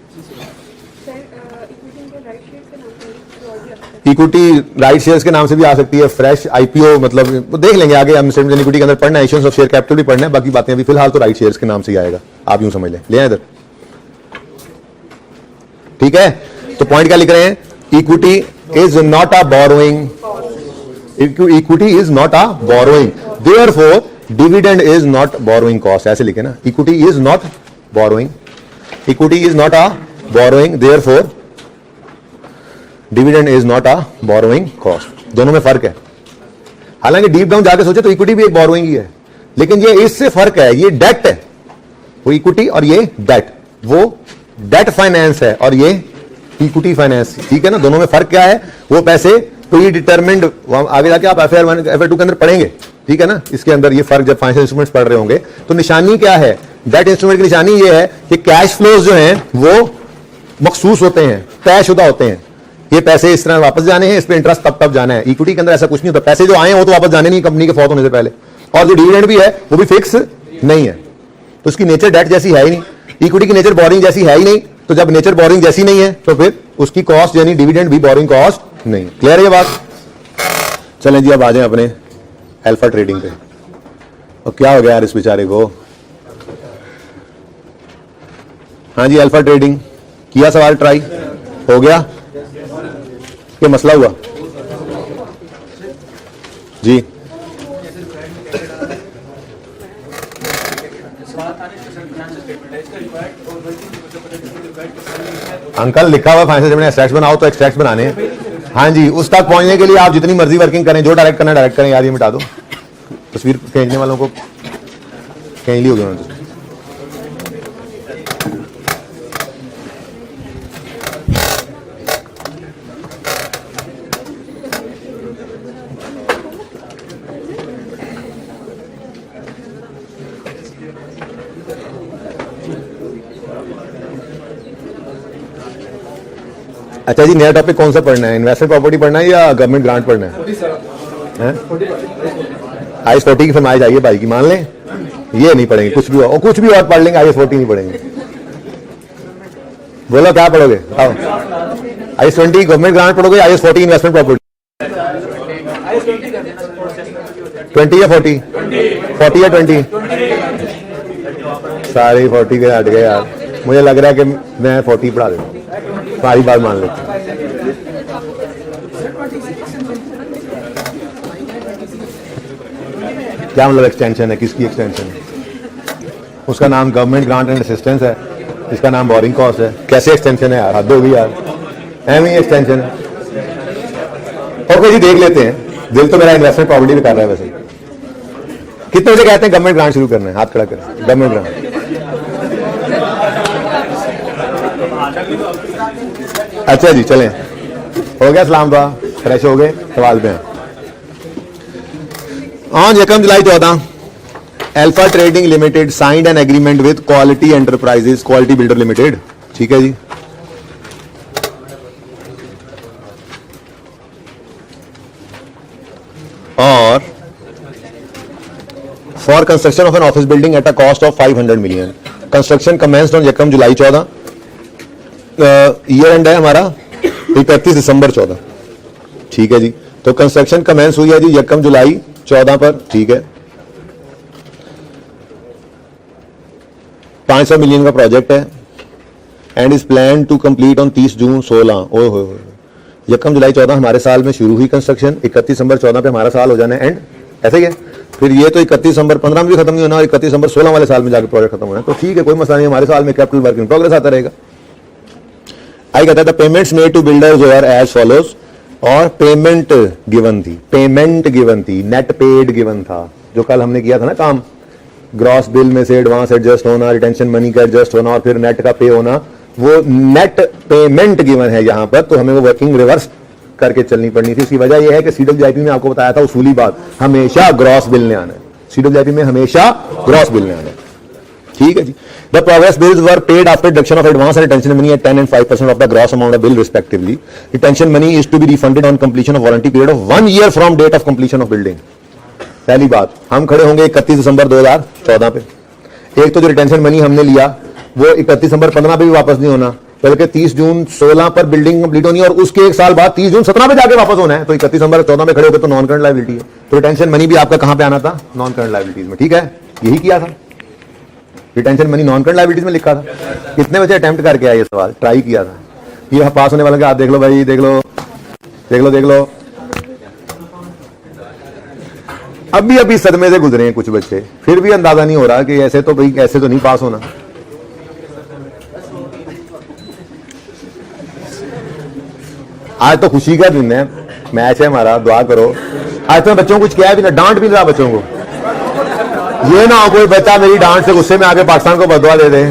इक्विटी राइट शेयर्स के नाम से भी आ सकती है, फ्रेश आईपीओ, मतलब देख लेंगे आगे, हम इक्विटी के अंदर पढ़ना है, इश्यूएंस ऑफ शेयर कैपिटल भी पढ़ना है, बाकी बातें अभी फिलहाल तो राइट शेयर्स के नाम से ही आएगा, आप यूं समझ लें। ले इधर, ठीक है। तो पॉइंट क्या लिख रहे हैं? Equity is not a borrowing, equity is not a borrowing, therefore dividend is not borrowing cost, ऐसे लिखे ना, equity is not borrowing, equity is not a borrowing, therefore dividend is not a borrowing cost. दोनों में फर्क है। हालांकि deep down जाके सोचे तो इक्विटी भी एक बोरोइंग ही है, लेकिन ये इससे फर्क है, ये डेट है, वो इक्विटी और ये डेट, वो डेट फाइनेंस है और ये इक्विटी फाइनेंस, ठीक है ना। दोनों में फर्क क्या है? वो पैसे प्री डिटरमिन्ड, आगे जाके आप FR1 FR2 के अंदर पढ़ेंगे, ठीक है ना। इसके अंदर ये फर्क जब फाइनेंशियल इंस्ट्रूमेंट्स पढ़ रहे होंगे तो निशानी क्या है? डेट इंस्ट्रूमेंट की निशानी ये है कि कैश फ्लोज जो हैं वो मखसूस होते हैं, तयशुदा होते हैं। ये पैसे इस तरह वापस जाने हैं, इस पे इंटरेस्ट तब जाना है। इक्विटी के अंदर ऐसा कुछ नहीं होता, पैसे जो आए हैं वो तो वापस जाने नहीं कंपनी के फौत होने से पहले, और जो डिविडेंड भी है वो भी फिक्स नहीं है। तो उसकी नेचर डेट जैसी है ही नहीं, इक्विटी की नेचर बोरिंग जैसी है ही नहीं। तो जब नेचर बोरिंग जैसी नहीं है तो फिर उसकी कॉस्ट यानी डिविडेंड भी बोरिंग कॉस्ट नहीं। क्लियर है ये बात? चलें जी अब आ जाए अपने अल्फा ट्रेडिंग पे। और क्या हो गया यार इस बेचारे को? हाँ जी, अल्फा ट्रेडिंग किया सवाल, ट्राई हो गया, ये मसला हुआ जी। अंकल लिखा हुआ फाइनेंशियल स्टेटमेंट एक्सट्रैक्ट बनाओ तो एक्सट्रैक्ट बनाने हैं। हाँ जी, उस तक पहुंचने के लिए आप जितनी मर्जी वर्किंग करें, जो डायरेक्ट करना डायरेक्ट करें। यार ये मिटा दो, तस्वीर खींचने वालों को खींच ली होगी उन्होंने। अच्छा जी, नया टॉपिक कौन सा पढ़ना है? इन्वेस्टमेंट प्रॉपर्टी पढ़ना है या गवर्नमेंट ग्रांट पढ़ना है? IAS 40 की फरमाइश आई है भाई की, मान लें ये नहीं पढ़ेंगे, कुछ भी और कुछ भी और पढ़ लेंगे, IAS 40 नहीं पढ़ेंगे। बोलो क्या पढ़ोगे? आओ, IAS 20 गवर्नमेंट ग्रांट पढ़ोगे, IAS 40 इन्वेस्टमेंट प्रॉपर्टी? 20 या 40? 40 या 20? सारे 40 के हट गए यार। मुझे लग रहा है कि मैं 40 पढ़ा दूँ, सारी बात मान लेते हैं। क्या मतलब एक्सटेंशन है? किसकी एक्सटेंशन है? उसका नाम गवर्नमेंट ग्रांट एंड असिस्टेंस है, इसका नाम बोरिंग कॉस्ट है। कैसे एक्सटेंशन है यार? हद होगी यार, एम ही एक्सटेंशन है। ओके जी, देख लेते हैं। दिल तो मेरा इन्वेस्टमेंट प्रॉपर्टी भी कर रहा है वैसे। कितने बजे कहते हैं गवर्नमेंट ग्रांट शुरू करना है? हाथ खड़ा करें। गवर्नमेंट ग्रांट अच्छा जी, चलें, हो गया सलाम दुआ, फ्रेश हो गए, सवाल पे हैं। On 1 July 14 alpha trading limited signed an agreement with quality enterprises quality builder limited. ठीक है जी, और for construction of an office building at a cost of 500 million. Construction commenced on 1 July 14। Year and है हमारा 31 December 14। ठीक है जी, तो construction commence हुई है जी 1 जुलाई 14 पर। ठीक है, 500 मिलियन का प्रोजेक्ट है and is plan to complete on 30 June 16। ओए हो, 1 जुलाई 14 हमारे साल में शुरू हुई कंस्ट्रक्शन, 31 दिसंबर 14 पे हमारा साल हो जाना है एंड। ऐसे ही है, फिर ये तो 31 दिसंबर 15 में भी खत्म नहीं होना और 31 दिसंबर 16 वाले साल में जाकर प्रोजेक्ट खत्म होना है। तो ठीक है, कोई मसला नहीं, हमारे साल में कैपिटल वर्क इन प्रोग्रेस आता रहेगा। आई कहता था payments made to builders were as follows, और पेमेंट गिवन थी, पेमेंट गिवन थी, नेट पेड गिवन था। जो कल हमने किया था ना काम, ग्रॉस बिल में से एडवांस एडजस्ट होना, रिटेंशन मनी का एडजस्ट होना और फिर नेट का पे होना, वो नेट पेमेंट गिवन है यहाँ पर। तो हमें वो वर्किंग रिवर्स करके चलनी पड़नी थी। इसकी वजह यह है कि CWIP में आपको बताया था उसूली बात, हमेशा ग्रॉस बिल ने आना है। CWIP में हमेशा ग्रॉस बिल ने आना है। ठीक है जी, the progress bills were paid after deduction of advance and retention money at 10 and 5% of the gross amount of bill respectively. Retention money is to be refunded on completion of warranty period of 1 year from date of completion of building. पहली बात, हम खड़े होंगे 31 दिसंबर 2014 पे। एक तो जो retention money हमने लिया वो 31 दिसंबर 15 पे भी वापस नहीं होना, बल्कि 30 जून 16 पर बिल्डिंग कंप्लीट होनी है और उसके एक साल बाद 30 जून 17 पे जाके वापस होना है। तो 31 दिसंबर 14 में खड़े होकर तो नॉन करंट लायबिलिटी है। तो रिटेंशन मनी भी आपका कहां पे आना था? नॉन करंट लायबिलिटीज में। ठीक है, यही किया था, retention money non current liabilities में लिखा था। कितने बजे अटेम्प्ट करके आए ये सवाल? ट्राई किया था। ये पास होने वाला, आप देख लो भाई, देख लो देख लो देख लो। अभी सदमे से गुजरे हैं कुछ बच्चे, फिर भी अंदाजा नहीं हो रहा कि ऐसे तो भाई ऐसे तो नहीं पास होना। आज तो खुशी का दिन है, मैच है हमारा, दुआ करो। आज तो बच्चों को कुछ किया भी ना, डांट भी नहीं रहा बच्चों को। ये ना हो कोई बच्चा मेरी डांट से गुस्से में आके पाकिस्तान को बदवा दे दे।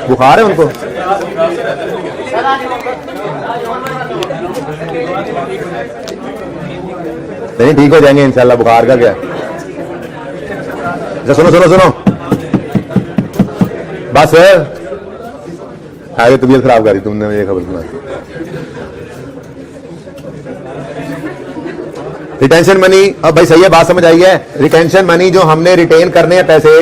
बुखार है उनको? नहीं, ठीक हो जाएंगे इंशाल्लाह। बुखार का क्या? अच्छा सुनो सुनो सुनो, बस आगे तबीयत खराब करी तुमने, ये खबर सुना। रिटेंशन मनी, अब भाई सही है, बात समझ आई है। रिटेंशन मनी जो हमने रिटेन करने हैं पैसे,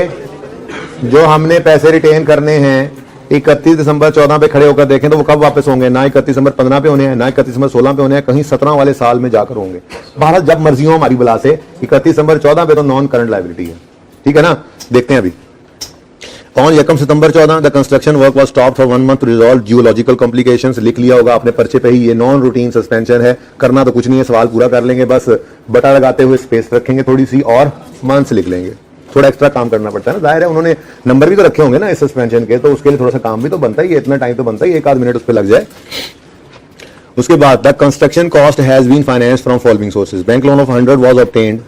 जो हमने पैसे रिटेन करने हैं 31 दिसंबर 14 पे खड़े होकर देखें तो वो कब वापस होंगे? ना 31 दिसंबर 15 पे होने हैं, ना 31 दिसंबर 16 पे होने हैं, कहीं 17 वाले साल में जाकर होंगे। भारत जब मर्जी हो हमारी बुला से। 31 दिसंबर 14 पे तो नॉन करंट लायबिलिटी है, ठीक है ना। देखते हैं अभी। On 1 September 14 the construction work was stopped for 1 month to resolve geological complications. लिख लिया होगा आपने पर्चे पे ही, ये नॉन रूटीन सस्पेंशन है। करना तो कुछ नहीं है, सवाल पूरा कर लेंगे, बस बटा लगाते हुए स्पेस रखेंगे थोड़ी सी और मंथ्स लिख लेंगे। थोड़ा एक्स्ट्रा काम करना पड़ता है ना, जाहिर है उन्होंने नंबर भी तो रखे होंगे ना इस सस्पेंशन के, तो उसके लिए थोड़ा सा काम भी तो बनता ही है, इतना टाइम तो बनता ही, 1 आध मिनट उस पर लग जाए। उसके बाद the construction cost has been finance from following sources. Bank loan of 100 was obtained.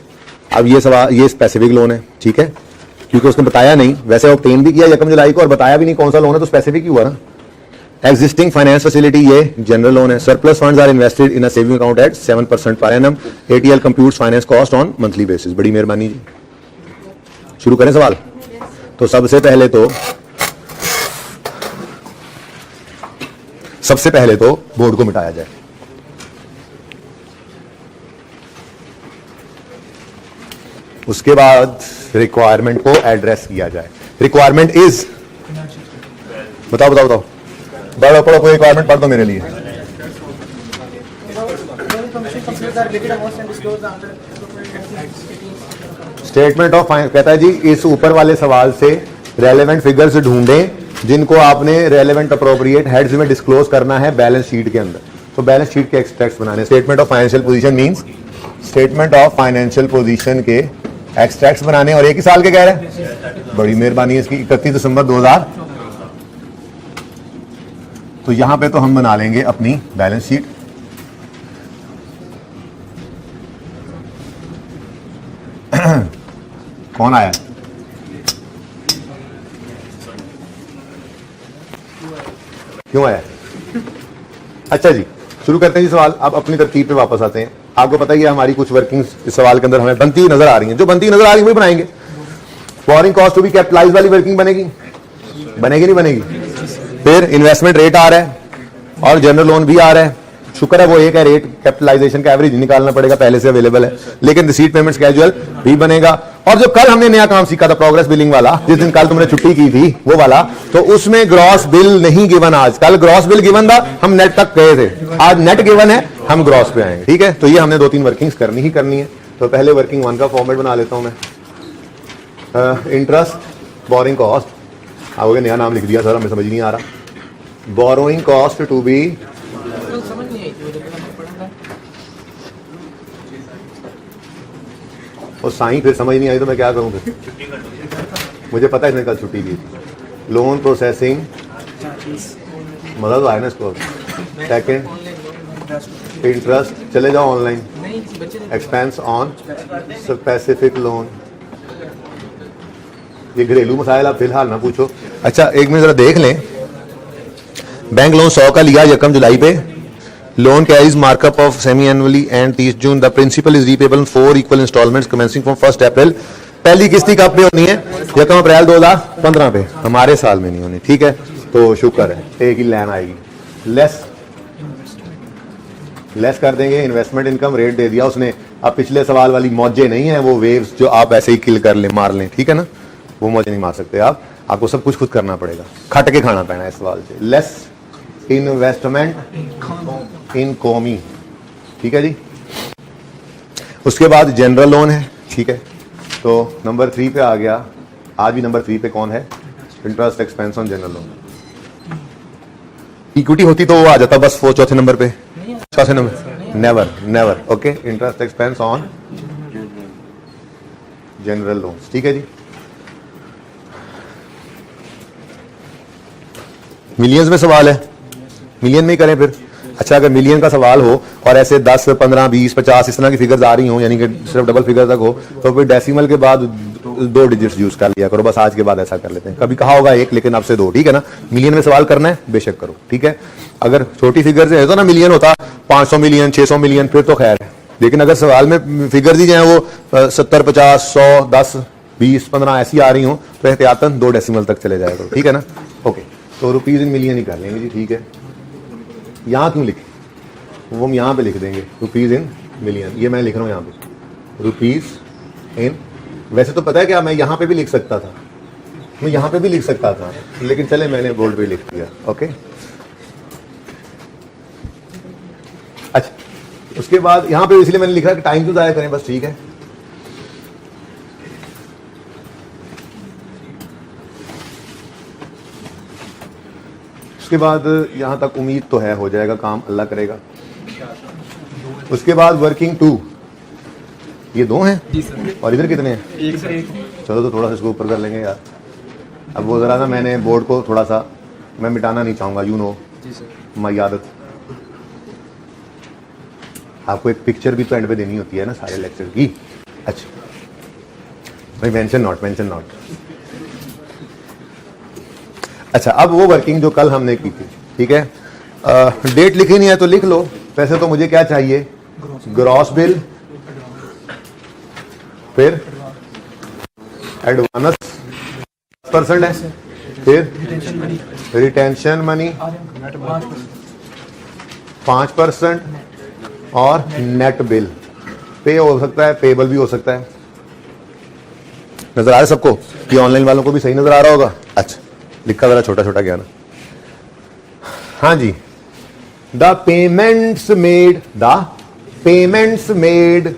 अब ये सवाल, ये स्पेसिफिक लोन है, ठीक है, क्योंकि उसने बताया नहीं, वैसे ऑब्टेन भी किया 1 जुलाई को और बताया भी नहीं कौन सा लोन है, तो स्पेसिफिक ही हुआ ना। एक्जिस्टिंग फाइनेंस फैसिलिटी, ये जनरल लोन है। Surplus funds are invested in a saving account at 7% per annum. ATL computes finance cost on monthly basis. बड़ी मेहरबानी जी, शुरू करें सवाल। तो सबसे पहले तो बोर्ड को मिटाया जाए। उसके बाद रिक्वायरमेंट को एड्रेस किया जाए। रिक्वायरमेंट इज, बताओ बताओ बताओ, पढ़ो पढ़ो, कोई रिक्वायरमेंट पढ़ दो मेरे लिए। स्टेटमेंट ऑफ फाइनेंस कहता है जी इस ऊपर वाले सवाल से रेलेवेंट फिगर्स ढूंढें जिनको आपने रेलेवेंट अप्रोप्रिएट हेड्स में डिस्क्लोज करना है बैलेंस शीट के अंदर। तो बैलेंस शीट के एक्सट्रैक्ट्स बनाने। Statement of financial position means statement of financial position के एक्सट्रैक्ट्स बनाने, और एक ही साल के कह रहे हैं। बड़ी मेहरबानी है इसकी, 31 दिसंबर 2000। तो यहां पे तो हम बना लेंगे अपनी बैलेंस शीट। कौन आया? क्यों आया? अच्छा जी, शुरू करते हैं जी सवाल। अब अपनी तरतीब पे वापस आते हैं। आपको पता ही है हमारी कुछ वर्किंग्स इस सवाल के अंदर हमें बनती हुई नजर आ रही हैं। जो बनती नजर आ रही है वही बनाएंगे। Boring cost to be capitalize वाली वर्किंग बनेगी, बनेगी नहीं बनेगी? फिर इन्वेस्टमेंट रेट आ रहा है और जनरल लोन भी आ रहा है। शुक्र है वो एक है, रेट कैपिटलाइजेशन का एवरेज निकालना पड़ेगा, पहले से अवेलेबल है, लेकिन रिसीट पेमेंट स्केड्यूल भी बनेगा। और जो कल हमने नया काम सीखा था प्रोग्रेस बिलिंग वाला, जिस दिन कल तुमने छुट्टी की थी वो वाला, तो उसमें ग्रॉस बिल नहीं गिवन। आज कल ग्रॉस बिल गिवन था, हम नेट तक गए थे, आज नेट गिवन है, हम ग्रॉस पे आएंगे, ठीक है। तो ये हमने 2-3 वर्किंग्स करनी ही करनी है। तो पहले वर्किंग 1 का फॉर्मेट बना लेता हूं मैं। इंटरेस्ट बोरिंग कॉस्ट, आपको नया नाम लिख दिया सर, हमें समझ नहीं आ रहा। बोरोइंग कॉस्ट टू बी, और साईं फिर समझ नहीं आई तो मैं क्या करूं फिर? मुझे पता है इसने कल छुट्टी ली थी। लोन प्रोसेसिंग मदद तो आया ना इसको। सेकेंड इंटरेस्ट, चले जाओ online. Expense on specific loan, ये घरेलू मसाइल आप फिलहाल ना पूछो। अच्छा एक मिनट जरा देख लें। बैंक लोन 100 का लिया 1 जुलाई पे। Loan carries markup of semi annually and 30 June. The principal is repayable in 4 equal installments commencing from 1 April. पहली किस्ती कब पे होनी है? 1 अप्रैल 2015 पे, हमारे साल में नहीं होनी, ठीक है। तो शुक्र है एक ही लाइन आएगी। लेस कर देंगे। इन्वेस्टमेंट इनकम रेट दे दिया उसने। अब पिछले सवाल वाली मौजे नहीं है, वो वेव्स जो आप ऐसे ही किल कर ले, मार लें, ठीक है ना, वो मौजे नहीं मार सकते आप। आपको सब कुछ खुद करना पड़ेगा, खट के खाना पड़ना है इस सवाल से। लेस इन्वेस्टमेंट इन कॉमी, ठीक है जी। उसके बाद जनरल लोन है, ठीक है। तो नंबर 3 पे आ गया। आज भी नंबर 3 पे कौन है? Interest expense on general loan. Equity होती तो वो आ जाता बस वो चौथे नंबर पे, चौथे number. Never never, okay. Interest expense on general loan, ठीक है जी। मिलियंस में सवाल है, मिलियन में ही करें फिर। अच्छा अगर मिलियन का सवाल हो और ऐसे 10, 15, 20, 50 इस तरह की फिगर्स आ रही हो, यानी कि सिर्फ डबल फिगर तक हो, तो फिर डेसिमल के बाद 2 डिजिट्स यूज कर लिया करो। बस आज के बाद ऐसा कर लेते हैं। कभी कहा होगा 1, लेकिन अब से 2, ठीक है ना। मिलियन में सवाल करना है बेशक करो, ठीक है। अगर छोटी फिगर से है तो ना मिलियन होता 500 मिलियन 600 मिलियन, फिर तो खैर है। लेकिन अगर सवाल में फिगर दी जाए वो 70, 50, 100, 10, 20, 15 ऐसी आ रही हो, तो एहतियातन 2 डेसिमल तक चले जाएगा, ठीक है ना। ओके तो रुपीज़ इन मिलियन ही कर लेंगे जी, ठीक है। यहाँ क्यों लिखें, वो हम यहाँ पे लिख देंगे रुपीज़ इन मिलियन। ये मैं लिख रहा हूँ यहाँ पे रुपीज़ इन। वैसे तो पता है क्या, मैं यहाँ पे भी लिख सकता था, मैं यहाँ पे भी लिख सकता था, लेकिन चले मैंने बोर्ड पे लिख दिया। ओके, अच्छा, उसके बाद यहाँ पे इसलिए मैंने लिखा कि टाइम क्यों ज़ाया करें, बस ठीक है। उसके बाद यहाँ तक उम्मीद तो है हो जाएगा काम, अल्लाह करेगा। उसके बाद वर्किंग 2, ये 2 हैं जी सर। और इधर कितने हैं? एक सर एक। चलो तो थोड़ा सा इसको ऊपर कर लेंगे यार। अब वो ज़रा ना, मैंने बोर्ड को थोड़ा सा मैं मिटाना नहीं चाहूँगा, यू नो जी सर। माई आदत। आपको एक पिक्चर भी तो एंड पे देनी होती है ना सारे लेक्चर की। अच्छा भाई, मेंशन नॉट। अच्छा, अब वो वर्किंग जो कल हमने की थी, ठीक है, डेट लिखी नहीं है तो लिख लो। वैसे तो मुझे क्या चाहिए, ग्रॉस बिल, फिर एडवांस % है, फिर रिटेंशन मनी 5% और नेट बिल। पे हो सकता है, पेबल भी हो सकता है। नजर आ रहा है सबको? ये ऑनलाइन वालों को भी सही नजर आ रहा होगा। अच्छा, लिखा जरा छोटा छोटा क्या ना। हाँ जी, द पेमेंट्स मेड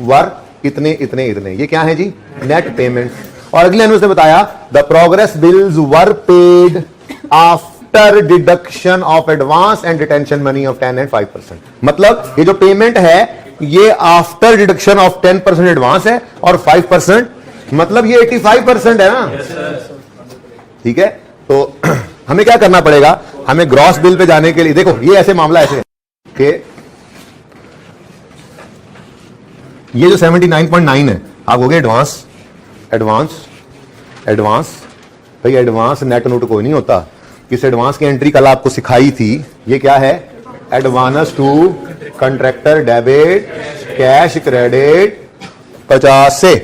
वर इतने इतने इतने, ये क्या है जी, नेट पेमेंट। और अगले ने उसने बताया the progress bills were paid after deduction of advance and retention money of 10 and 5%। मतलब ये जो पेमेंट है ये आफ्टर डिडक्शन ऑफ 10% एडवांस है और 5%, मतलब ये 85% है ना। ठीक है, तो हमें क्या करना पड़ेगा, हमें ग्रॉस बिल पे जाने के लिए, देखो ये ऐसे मामला ऐसे कि ये जो 79.9 है, आप हो गए एडवांस भाई। एडवांस नेट नोट कोई नहीं होता। किस एडवांस की एंट्री कल आपको सिखाई थी, ये क्या है, advance to contractor debit cash credit 50 से,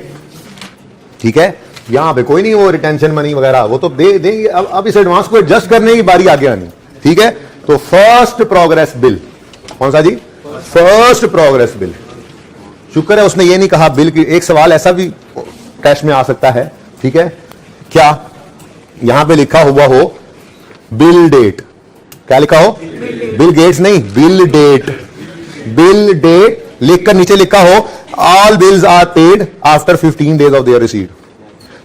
ठीक है। यहां पे कोई नहीं वो रिटेंशन मनी वगैरह, वो तो दे देंगे। अब इस एडवांस को एडजस्ट करने की बारी आगे आनी, ठीक है। तो फर्स्ट प्रोग्रेस बिल कौन सा जी, फर्स्ट प्रोग्रेस बिल। शुक्र है उसने ये नहीं कहा बिल की। एक सवाल ऐसा भी कैश में आ सकता है, ठीक है, क्या यहां पे लिखा हुआ हो बिल डेट, क्या लिखा हो, बिल गेट्स नहीं, बिल डेट लिखकर नीचे लिखा हो all bills are paid after 15 days of their receipt.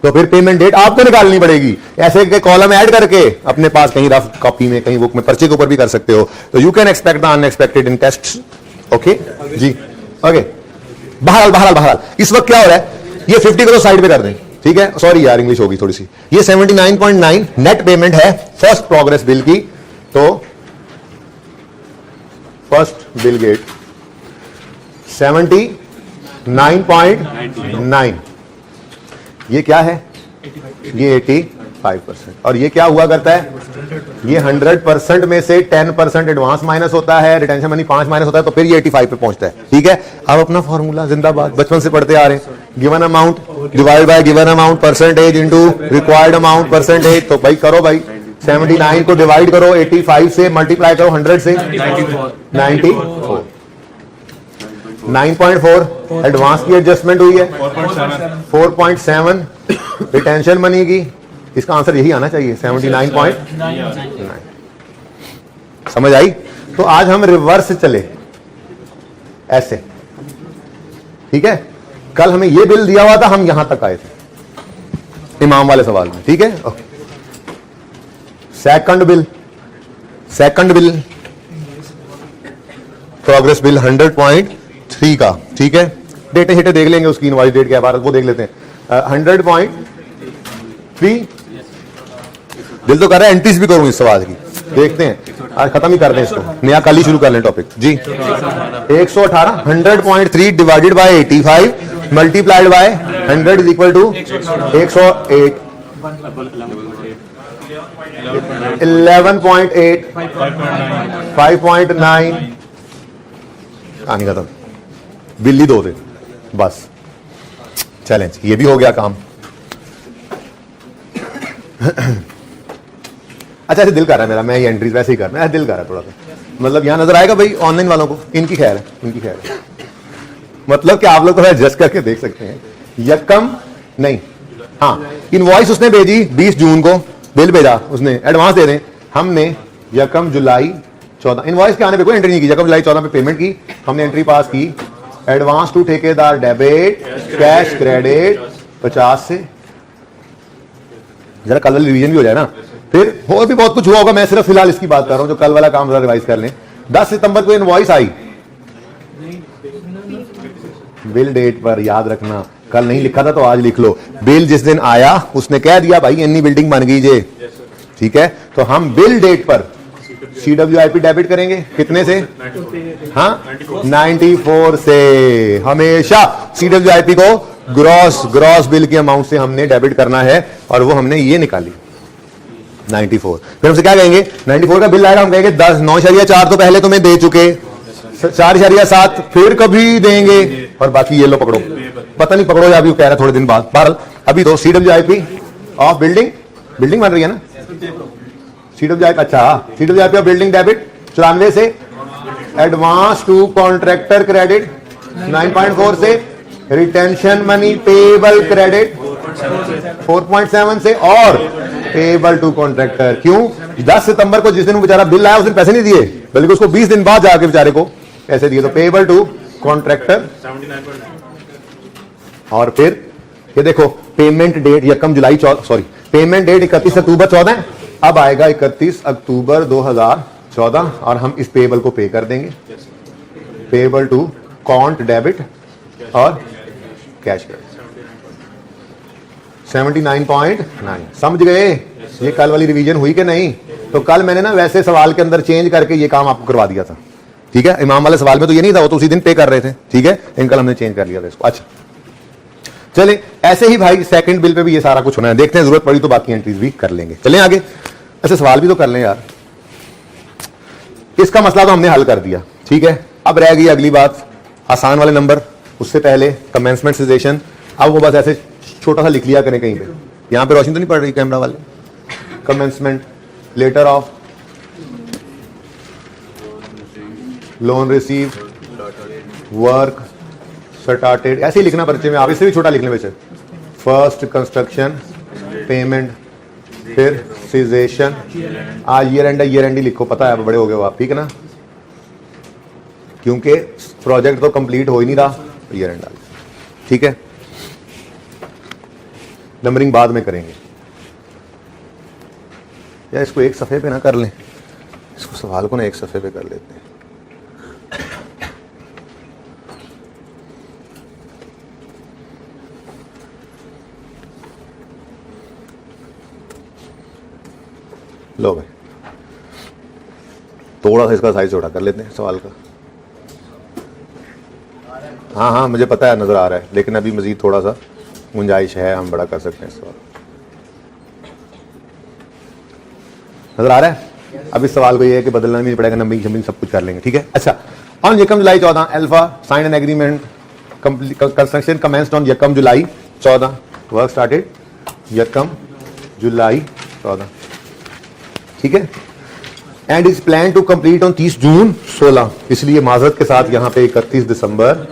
तो फिर पेमेंट डेट आपको निकालनी पड़ेगी, ऐसे के कॉलम ऐड करके अपने पास कहीं रफ कॉपी में, कहीं बुक में, पर्चे के ऊपर भी कर सकते हो। तो you can expect the unexpected in test. Okay जी, ओके। बहरहाल इस वक्त क्या हो रहा है, ये 50 को तो साइड पे कर दें, ठीक है। सॉरी यार, इंग्लिश होगी थोड़ी सी। ये 79.9 नेट पेमेंट है फर्स्ट प्रोग्रेस बिल की। तो फर्स्ट बिल गेट 79.9, ये क्या है, ये 85%। और ये क्या हुआ करता है, ये 100% में से 10% एडवांस माइनस होता है, रिटेंशन मनी 5 माइनस होता है, तो फिर ये 85 पे पहुंचता है, ठीक है। अब अपना फॉर्मूला जिंदाबाद, बचपन से पढ़ते आ रहे हैं, given amount divide by given amount percentage into required amount percentage. तो भाई करो भाई, 79 को डिवाइड करो 85 से, मल्टीप्लाई करो 100 से, 94। 9.4 एडवांस की एडजस्टमेंट हुई है, 4.7 रिटेंशन मनी की। इसका आंसर यही आना चाहिए, 79.9। समझ आई? तो आज हम रिवर्स चले ऐसे, ठीक है। कल हमें यह बिल दिया हुआ था, हम यहां तक आए थे इमाम वाले सवाल में, ठीक है। सेकंड बिल प्रोग्रेस बिल 100.3 का, ठीक है। डेटे हेटे देख लेंगे उसकी, इनवाइस डेट क्या है वो देख लेते हैं। 100.3 दिल तो कर रहा है एंट्रीज भी करूं इस सवाल की, देखते हैं आज खत्म ही कर दें इसको, नया कल ही शुरू कर लें टॉपिक जी। 118 100.3 divided by 85 multiplied by 100 is equal to 108 11.8 5.9 कहानी खत्म। बिल्ली 2 दे बस, चैलेंज ये भी हो गया काम। अच्छा ऐसे दिल कर रहा है मेरा, मैं ये एंट्रीज वैसे ही करना है, दिल कर रहा है थोड़ा सा, मतलब यहाँ नजर आएगा भाई ऑनलाइन वालों को, इनकी खैर है, इनकी खैर है, मतलब कि आप लोग तो एडजस्ट करके देख सकते हैं। यकम नहीं, हाँ इनवॉइस उसने भेजी 20 जून को, बिल भेजा उसने, एडवांस दे दें, हमने यकम जुलाई 14, इनवॉइस के आने पे कोई एंट्री नहीं की, यकम जुलाई 14 पे पेमेंट की, हमने एंट्री पास की, एडवांस टू ठेकेदार डेबिट, कैश क्रेडिट 50 से, जरा कल वाली रिवीजन भी हो जाए ना, फिर और भी बहुत कुछ हुआ होगा, मैं सिर्फ फिलहाल इसकी बात कर रहा हूं, जो कल वाला काम जरा रिवाइज कर लें। 10 सितंबर को इनवॉइस आई, बिल डेट पर याद रखना, कल नहीं लिखा था तो आज लिख लो, बिल जिस दिन आया उसने कह दिया भाई इतनी बिल्डिंग बन गई जे, ठीक है, तो हम बिल डेट पर CWIP डेबिट करेंगे, कितने से, हाँ 94 से, हमेशा CWIP को ग्रॉस बिल के अमाउंट से हमने डेबिट करना है, और वो हमने ये निकाली 94। फिर हमसे क्या कहेंगे, 94 का बिल आएगा, हम कहेंगे 10 9.4 तो पहले तुम्हें दे चुके, 4.7 फिर कभी देंगे, और बाकी ये लो पकड़ो, पता नहीं पकड़ो या अभी कह रहा थोड़े दिन बाद, बहरहाल अभी तो CWIP ऑफ बिल्डिंग बन रही है ना, CWIP, अच्छा CWIP ऑफ बिल्डिंग डेबिट 94 से, एडवांस टू कॉन्ट्रैक्टर क्रेडिट 9.4 से, रिटेंशन मनी पेबल क्रेडिट 4.7 से, और पेबल टू कॉन्ट्रैक्टर, क्यों 10 सितंबर को जिस दिन वो बेचारा बिल आया उस दिन पैसे नहीं दिए, बल्कि उसको 20 दिन बाद जाके बेचारे को पैसे दिए, तो पेबल टू कॉन्ट्रैक्टर। और फिर ये देखो पेमेंट डेट यकम जुलाई पेमेंट डेट 31 अक्टूबर 14, अब आएगा 31 अक्टूबर 2014, और हम इस पेबल को पे कर देंगे, पेबल टू कॉन्ट डेबिट और कैश क्रेडिट 79.9। समझ गए, ये कल वाली रिवीजन हुई कि नहीं, तो कल मैंने ना वैसे सवाल के अंदर चेंज करके ये काम आपको करवा दिया था, ठीक है, इमाम वाले सवाल में तो ये नहीं था, वो तो उसी दिन पे कर रहे थे, ठीक है, इन कल हमने चेंज कर लिया था इसको। अच्छा चले, ऐसे ही भाई सेकंड बिल पे भी ये सारा कुछ होना है, देखते हैं जरूरत पड़ी तो बाकी एंट्रीज भी कर लेंगे। चलें आगे, ऐसे सवाल भी तो कर लें यार, इसका मसला तो हमने हल कर दिया, ठीक है, अब रह गई अगली बात, आसान वाले नंबर, उससे पहले कमेंसमेंट सिजेशन, अब वो बस ऐसे छोटा सा लिख लिया करें कहीं पे, यहां पे रोशनी तो नहीं पड़ रही कैमरा वाले, commencement letter of loan receive work started, ऐसे ही लिखना बच्चे में, आप इससे भी छोटा लिखने बच्चे, फर्स्ट कंस्ट्रक्शन पेमेंट, फिर सिजेशन, आज ईयर एंड ही लिखो, पता है अब बड़े हो गए हो आप, ठीक है ना, क्योंकि प्रोजेक्ट तो कंप्लीट हो ही नहीं रहा, ईयर एंड डाल, ठीक है, नंबरिंग बाद में करेंगे, या इसको एक सफ़े पे ना कर लें, इसको सवाल को ना एक सफ़े पे कर लेते हैं। लो भाई, थोड़ा सा इसका साइज छोटा कर लेते हैं सवाल का, हाँ मुझे पता है नजर आ रहा है, लेकिन अभी मजीद थोड़ा सा गुंजाइश है, हम बड़ा कर सकते हैं सवाल, नजर आ रहा है। अब इस सवाल को ये है कि बदलना नहीं पड़ेगा, नंबरिंग सब कुछ कर लेंगे, ठीक है। अच्छा, ऑन यकम जुलाई 14 alpha sign an agreement, construction commenced on यकम जुलाई 14, वर्क स्टार्टेड यकम जुलाई 14, ठीक है, and is plan to complete on 30 June 16, इसलिए माजरत के साथ यहाँ पे 31 दिसंबर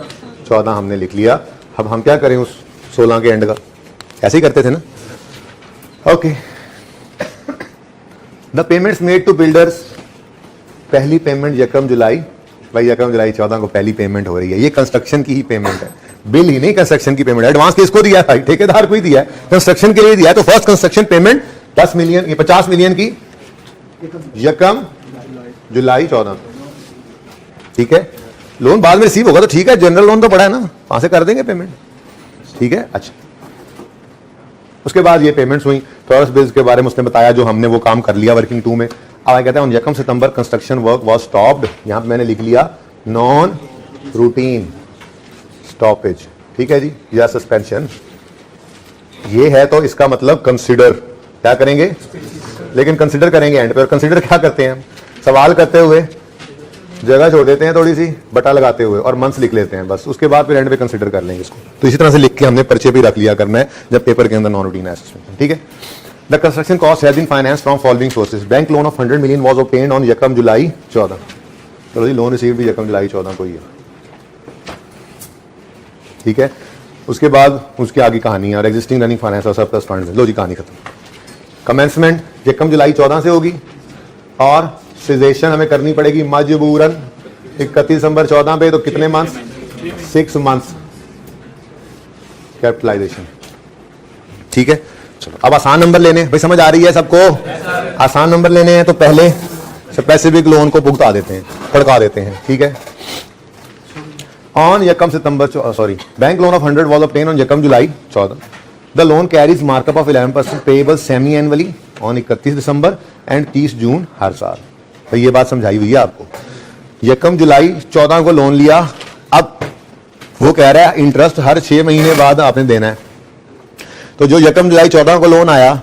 14 हमने लिख लिया। अब हम क्या करें उस 16 के एंड का, ऐसे ही करते थे ना, okay. The payments made to builders, पहली पेमेंट यकम जुलाई, भाई यकम जुलाई 14 को पहली पेमेंट हो रही है, ये कंस्ट्रक्शन की ही पेमेंट है, बिल ही नहीं, कंस्ट्रक्शन की पेमेंट। एडवांस किसको दिया है? ठेकेदार को ही दिया है, कंस्ट्रक्शन के लिए दिया है, तो फर्स्ट कंस्ट्रक्शन पेमेंट 10 मिलियन, ये 50 मिलियन की यकम जुलाई 14, ठीक है। लोन बाद में रिसीव होगा तो ठीक है, जनरल लोन तो पड़ा है ना, वहां से कर देंगे पेमेंट, ठीक है। अच्छा, उसके बाद ये पेमेंट्स हुई, फर्स्ट बिल्स के बारे में उसने बताया, जो हमने वो काम कर लिया वर्किंग 2 में। अब कहते हैं यकम सितंबर कंस्ट्रक्शन वर्क वाज स्टॉप्ड, यहां पे मैंने लिख लिया नॉन रूटीन स्टॉपेज, ठीक है जी, या सस्पेंशन, ये है तो इसका मतलब कंसिडर, क्या करेंगे, लेकिन कंसिडर करेंगे एंड पे। कंसिडर क्या करते हैं, सवाल करते हुए जगह छोड़ देते हैं थोड़ी सी, बटा लगाते हुए, और मंथ्स लिख लेते हैं बस, उसके बाद फिर एंड पे कंसिडर कर लेंगे इसको। तो इसी तरह से लिख के हमने पर्चे भी रख लिया करना है जब पेपर के अंदर नॉन रूटीन है, ठीक है। The construction cost has been finance from following sources. Bank loan of 100 million was obtained on यकम जुलाई 14। चलो जी, लोन रिसीव भी यकम जुलाई 14 को ही है, ठीक है। उसके बाद उसके आगे कहानी और एग्जिस्टिंग रनिंग फाइनेंस और सरप्लस फंड। लो जी, कहानी खत्म। कमेंसमेंट यकम जुलाई 14 से होगी और सीजेशन हमें करनी पड़ेगी मजबूरन 31 दिसंबर 14 पे। तो कितने मंथ्स? 6 मंथ्स कैपिटलाइजेशन, ठीक है। चलो अब आसान नंबर लेने, भाई समझ आ रही है सबको? आसान नंबर लेने हैं तो पहले स्पेसिफिक लोन को भुगता देते हैं, फड़का देते हैं, ठीक है। ऑन यकम सितंबर sorry bank loan of 100 was obtained on यकम जुलाई 14। The loan carries markup of 11% payable semi annually on 31 December and 30 June हर साल। तो ये बात समझाई हुई है आपको। यकम जुलाई 14 को लोन लिया, अब वो कह रहा है इंटरेस्ट हर 6 महीने बाद आपने देना है। तो जो यकम जुलाई 14 को लोन आया,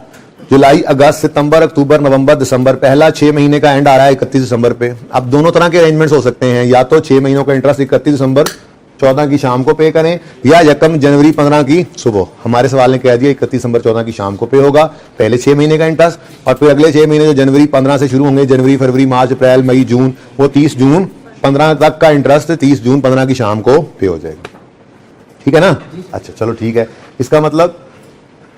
जुलाई, अगस्त, सितंबर, अक्टूबर, नवंबर, दिसंबर, पहला 6 महीने का एंड आ रहा है 31 दिसंबर पे। अब दोनों तरह के अरेंजमेंट्स हो सकते हैं, या तो 6 महीनों का इंटरेस्ट 31 दिसंबर 14 की शाम को पे करें, या यकम जनवरी 15 की सुबह। हमारे सवाल ने कह दिया 31 दिसंबर 14 की शाम को पे होगा, पहले 6 महीने का इंटरेस्ट, और फिर अगले 6 महीने जो जनवरी 15 से शुरू होंगे, जनवरी, फरवरी, मार्च, अप्रैल, मई, जून, वो 30 जून 15 तक का इंटरेस्ट 30 जून 15 की शाम को पे हो जाएगा, ठीक है ना। अच्छा चलो ठीक है, इसका मतलब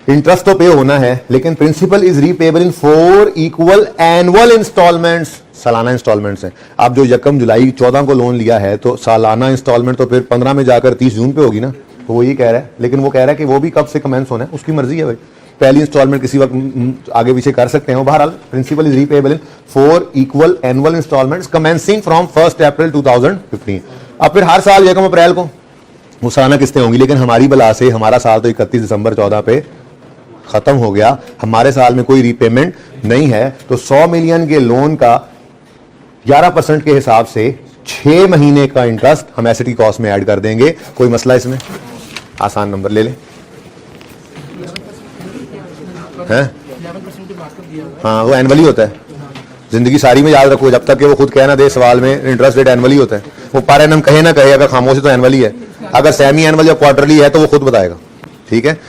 इंटरेस्ट तो पे होना है, लेकिन principal is repayable in 4 equal annual installments. सालाना इंस्टॉलमेंट्स हैं। आप जो यकम जुलाई 14 को लोन लिया है तो सालाना इंस्टॉलमेंट तो फिर 15 में जाकर 30 जून पे होगी ना, तो वो ये कह रहा है। लेकिन वो कह रहा है कि वो भी कब से कमेंस होना है, उसकी मर्जी है भाई। पहली इंस्टॉलमेंट किसी वक्त आगे पीछे कर सकते हैं। बहरहाल principal is repayable in 4 equal annual installments commencing from 1 April 2015। अब फिर हर साल यकम अप्रैल को वो सालाना किस्तें होंगी, लेकिन हमारी बला से हमारा साल तो 31 दिसंबर 14 पे खत्म हो गया, हमारे साल में कोई रीपेमेंट नहीं है। तो 100 मिलियन के लोन का 11% के हिसाब से 6 महीने का इंटरेस्ट हम एसेट की कॉस्ट में ऐड कर देंगे। कोई मसला इसमें? आसान नंबर ले लें। हैं? हाँ, वो एनुअली होता है। जिंदगी सारी में याद रखो, जब तक कि वो खुद कहना दे सवाल में इंटरेस्ट रेट एनुअली होता है। वो पर एनम कहे ना कहे, अगर खामोशी तो एनुअली है, अगर सेमी एनुअल या क्वार्टरली है तो वो खुद बताएगा, ठीक है।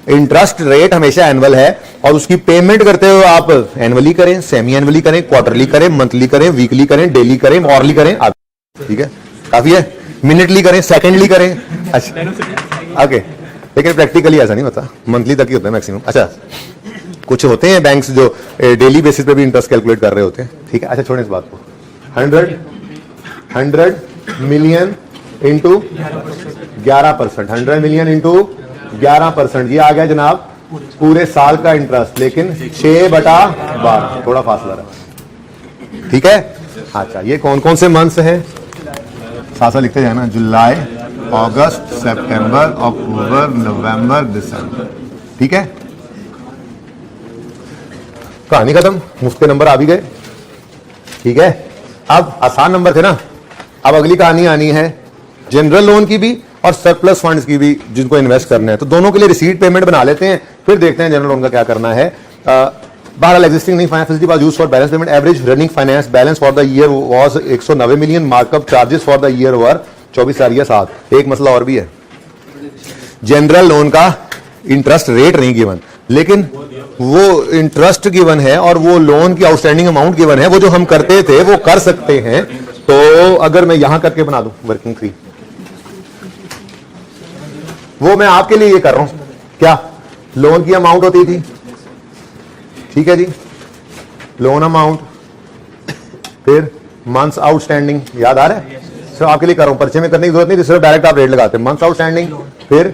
इंटरेस्ट रेट हमेशा एनुअल है और उसकी पेमेंट करते हुए आप एनुअली करें, सेमी एनुअली करें, क्वार्टरली करें, मंथली करें, वीकली करें, डेली करें, ऑरली करें, ठीक है, काफी है। मिनटली करें, सेकेंडली करें, अच्छा ओके। लेकिन प्रैक्टिकली ऐसा नहीं होता, मंथली तक ही होता है मैक्सिमम। अच्छा, कुछ होते हैं बैंक्स जो डेली बेसिस पे भी इंटरेस्ट कैलकुलेट कर रहे होते हैं, ठीक है। अच्छा छोड़ें इस बात को। 100 मिलियन इंटू 11%, 100 मिलियन इंटू 11%, ये आ गया जनाब पूरे साल का इंटरेस्ट, लेकिन 6/12, थोड़ा फासला रहा, ठीक है। अच्छा, ये कौन कौन से मंथ्स हैं? साथ साथ लिखते जाए ना, जुलाई, अगस्त, सितंबर, अक्टूबर, नवंबर, दिसंबर, ठीक है। कहानी खत्म, मुफ्त के नंबर आ भी गए, ठीक है। अब आसान नंबर थे ना, अब अगली कहानी आनी है जनरल लोन की भी और सरप्लस फंड्स की भी, जिनको इन्वेस्ट करना है। तो दोनों के लिए रिसीट पेमेंट बना लेते हैं, फिर देखते हैं जनरल लोन का क्या करना है। बहरहाल एक्जिस्टिंग नहीं finance facility was used for balance payment. Average running finance balance for the year was 190 million. Markup charges for the year वर 24,7। एक मसला और भी है, जनरल लोन का इंटरेस्ट रेट नहीं गिवन, लेकिन वो इंटरेस्ट गिवन है और वो लोन की आउटस्टैंडिंग अमाउंट गिवन है। वो जो हम करते थे वो कर सकते हैं। तो अगर मैं यहां करके बना दूं वर्किंग फ्री, वो मैं आपके लिए ये कर रहा हूं। क्या लोन की अमाउंट होती थी, ठीक है जी, लोन अमाउंट, फिर मंथ्स आउटस्टैंडिंग, याद आ रहा है? सिर्फ आपके लिए कर रहा हूं, पर्चे में करने की जरूरत नहीं, सिर्फ डायरेक्ट आप रेट लगाते हैं। मंथ्स आउटस्टैंडिंग, फिर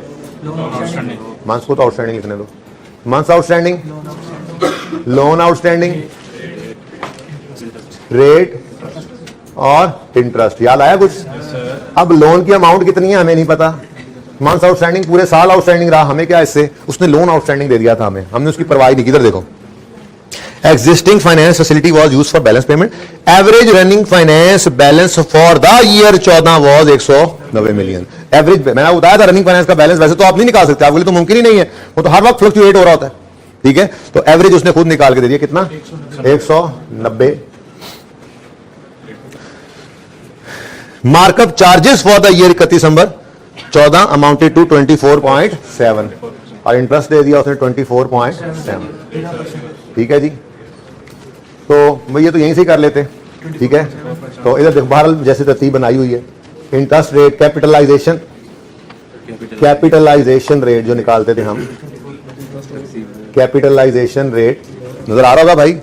मंथ्स को तो आउटस्टैंडिंग लिखने दो, months outstanding, loan outstanding, rate और इंटरेस्ट। याद आया कुछ? अब लोन की अमाउंट कितनी है हमें नहीं पता, मंथ्स आउटस्टैंडिंग पूरे साल आउटस्टैंडिंग रहा, हमें क्या इससे, उसने लोन आउटस्टैंडिंग दे दिया था हमें, हमने उसकी परवाह नहीं की। इधर देखो, existing finance facility was used for balance payment. Average running finance balance for the year 14 was 190 million. Average मैंने बताया था रनिंग फाइनेंस का बैलेंस वैसे तो आप नहीं निकाल सकते, आपके लिए तो मुमकिन ही नहीं है, वो तो हर वक्त फ्लक्चुएट हो रहा होता है, ठीक है। तो एवरेज उसने खुद निकाल के दे दिया, कितना? 190। Markup charges for the year 31 December 14 amounted to 24.7। और इंटरेस्ट दे दिया उसने 24.7। ठीक है जी, तो भैया तो यहीं से ही कर लेते। ठीक है, तो इधर देखो बहरहाल जैसे तरतीब बनाई हुई है, इंटरेस्ट रेट कैपिटलाइजेशन रेट जो निकालते थे हम, कैपिटलाइजेशन रेट नजर आ रहा होगा भाई,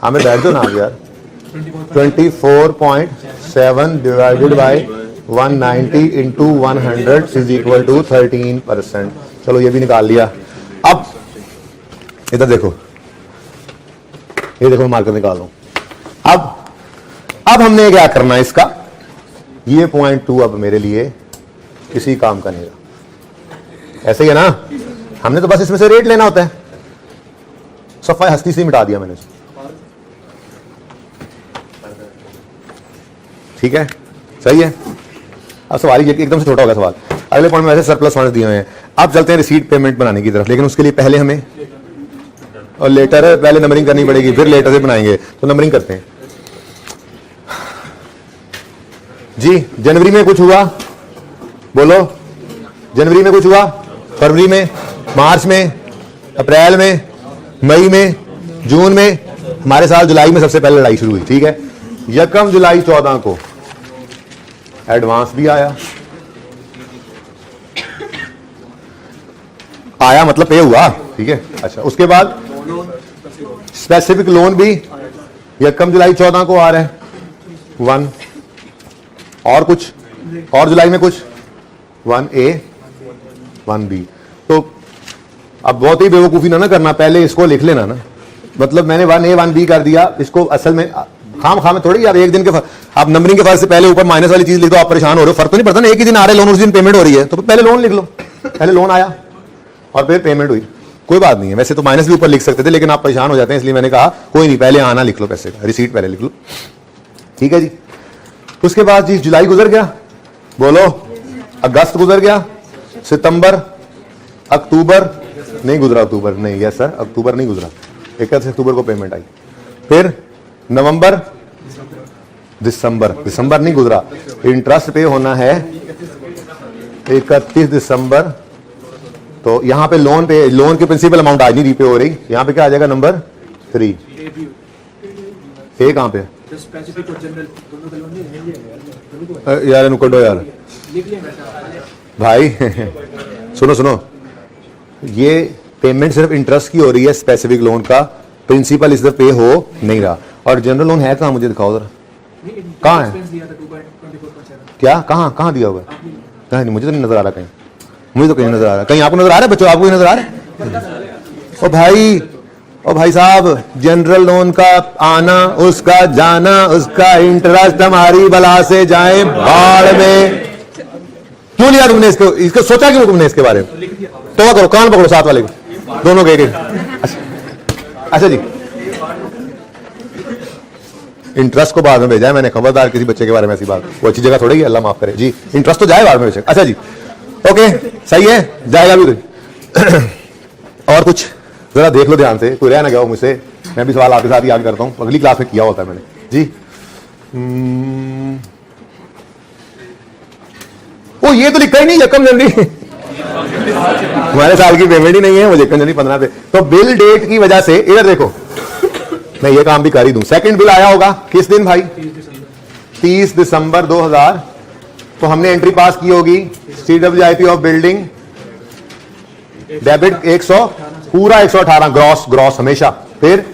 हमें बैठ दो ना आप यार। 24.7 divided by 190 into 100 is equal to 13%। चलो ये भी निकाल लिया। अब इधर देखो, ये देखो मार्कर निकाल लो। अब हमने क्या करना है इसका, ये 0.2 अब मेरे लिए किसी काम का नहीं रहा। ऐसे ही है ना, हमने तो बस इसमें से रेट लेना होता है। सफाई हस्ती से मिटा दिया मैंने इसको। ठीक है, सही है। अब सवाल ये एकदम से छोटा हो गया सवाल। अगले पॉइंट में वैसे सरप्लस फंड्स दिए हुए हैं। अब चलते हैं रिसीट पेमेंट बनाने की तरफ, लेकिन उसके लिए पहले हमें और लेटर पहले नंबरिंग करनी पड़ेगी, फिर लेटर से बनाएंगे। तो नंबरिंग करते हैं जी। जनवरी में कुछ हुआ, बोलो। जनवरी में कुछ हुआ, फरवरी में, मार्च में, अप्रैल में, मई में, जून में। हमारे साल जुलाई में सबसे पहले लड़ाई शुरू हुई। ठीक है, 1 जुलाई 14 को एडवांस भी आया मतलब पे हुआ। ठीक है, अच्छा उसके बाद स्पेसिफिक लोन भी 1 जुलाई 14 को आ रहा है 1, और कुछ और जुलाई में कुछ 1A 1B। तो अब बहुत ही बेवकूफी ना करना, पहले इसको लिख लेना ना। मतलब मैंने 1A 1B कर दिया, इसको असल में खाम थोड़ी यार, एक दिन के आप नंबरिंग के फर्क से पहले ऊपर माइनस वाली चीज लिख दो, आप परेशान हो रहे हो। फर्क तो नहीं पड़ता ना, एक ही दिन आ रहे लोन, उस दिन पेमेंट हो रही है, तो पहले लोन लिख लो। पहले लोन आया और फिर पेमेंट हुई, कोई बात नहीं है। वैसे तो माइनस भी ऊपर लिख सकते थे, लेकिन आप परेशान हो जाते हैं, इसलिए मैंने कहा कोई नहीं, पहले आना लिख लो, पैसे का रिसीट पहले लिख लो। ठीक है जी। उसके बाद जी जुलाई गुजर गया, बोलो। अगस्त गुजर गया, सितंबर, अक्टूबर नहीं गुजरा, अक्टूबर नहीं, यस सर अक्टूबर नहीं गुजरा, 31 अक्टूबर को पेमेंट आई। फिर नवंबर, दिसंबर नहीं गुजरा। इंटरेस्ट पे होना है 31 दिसंबर। तो यहां पे लोन की प्रिंसिपल अमाउंट आज नहीं रीपे हो रही, यहां पे क्या आ जाएगा, नंबर 3। ए कहां पे यार, नुकड़ो यार भाई सुनो, ये पेमेंट सिर्फ इंटरेस्ट की हो रही है, स्पेसिफिक लोन का प्रिंसिपल इस पे हो नहीं रहा। और जनरल लोन है कहां, मुझे दिखाओ जरा, कहां है, क्या कहां दिया हुआ है, कहीं नहीं, मुझे तो नहीं नजर आ रहा कहीं, मुझे तो कहीं नजर आ रहा है। कहीं आपको नजर आ रहा है बच्चों, आपको नजर आ रहा है? ओ भाई साहब, जनरल लोन का आना, उसका जाना, उसका इंटरेस्ट हमारी बला से जाए बाढ़ में। क्यों लिया तुमने इसको सोचा क्यों तुमने इसके बारे में? तो करो, कान पकड़ो साथ वाले को, दोनों के एक। अच्छा जी, इंटरेस्ट को बाद में भेजा है मैंने, खबरदार किसी बच्चे के बारे में ऐसी बात, वो अच्छी जगह थोड़ी है, अल्लाह माफ करे जी। इंटरेस्ट तो जाए बाद में भेजा। अच्छा जी, ओके सही है, जाएगा भी। और कुछ जरा देख लो ध्यान से, कोई रह ना गया हो मुझसे, मैं भी सवाल आपके साथ याद करता हूं, अगली क्लास में किया होता है मैंने जी। ओ ये तो लिखा ही नहीं, 1 जनवरी हमारे साल की पेमेंट ही नहीं है, मुझे 1 जनवरी 15 पे। तो बिल डेट की वजह से इधर देखो, मैं ये काम भी कर ही दूं। सेकंड बिल आया होगा किस दिन भाई, 30 दिसंबर 2000। तो हमने एंट्री पास की होगी, CWIP ऑफ बिल्डिंग, डेबिट 100, पूरा 118 ग्रॉस हमेशा। फिर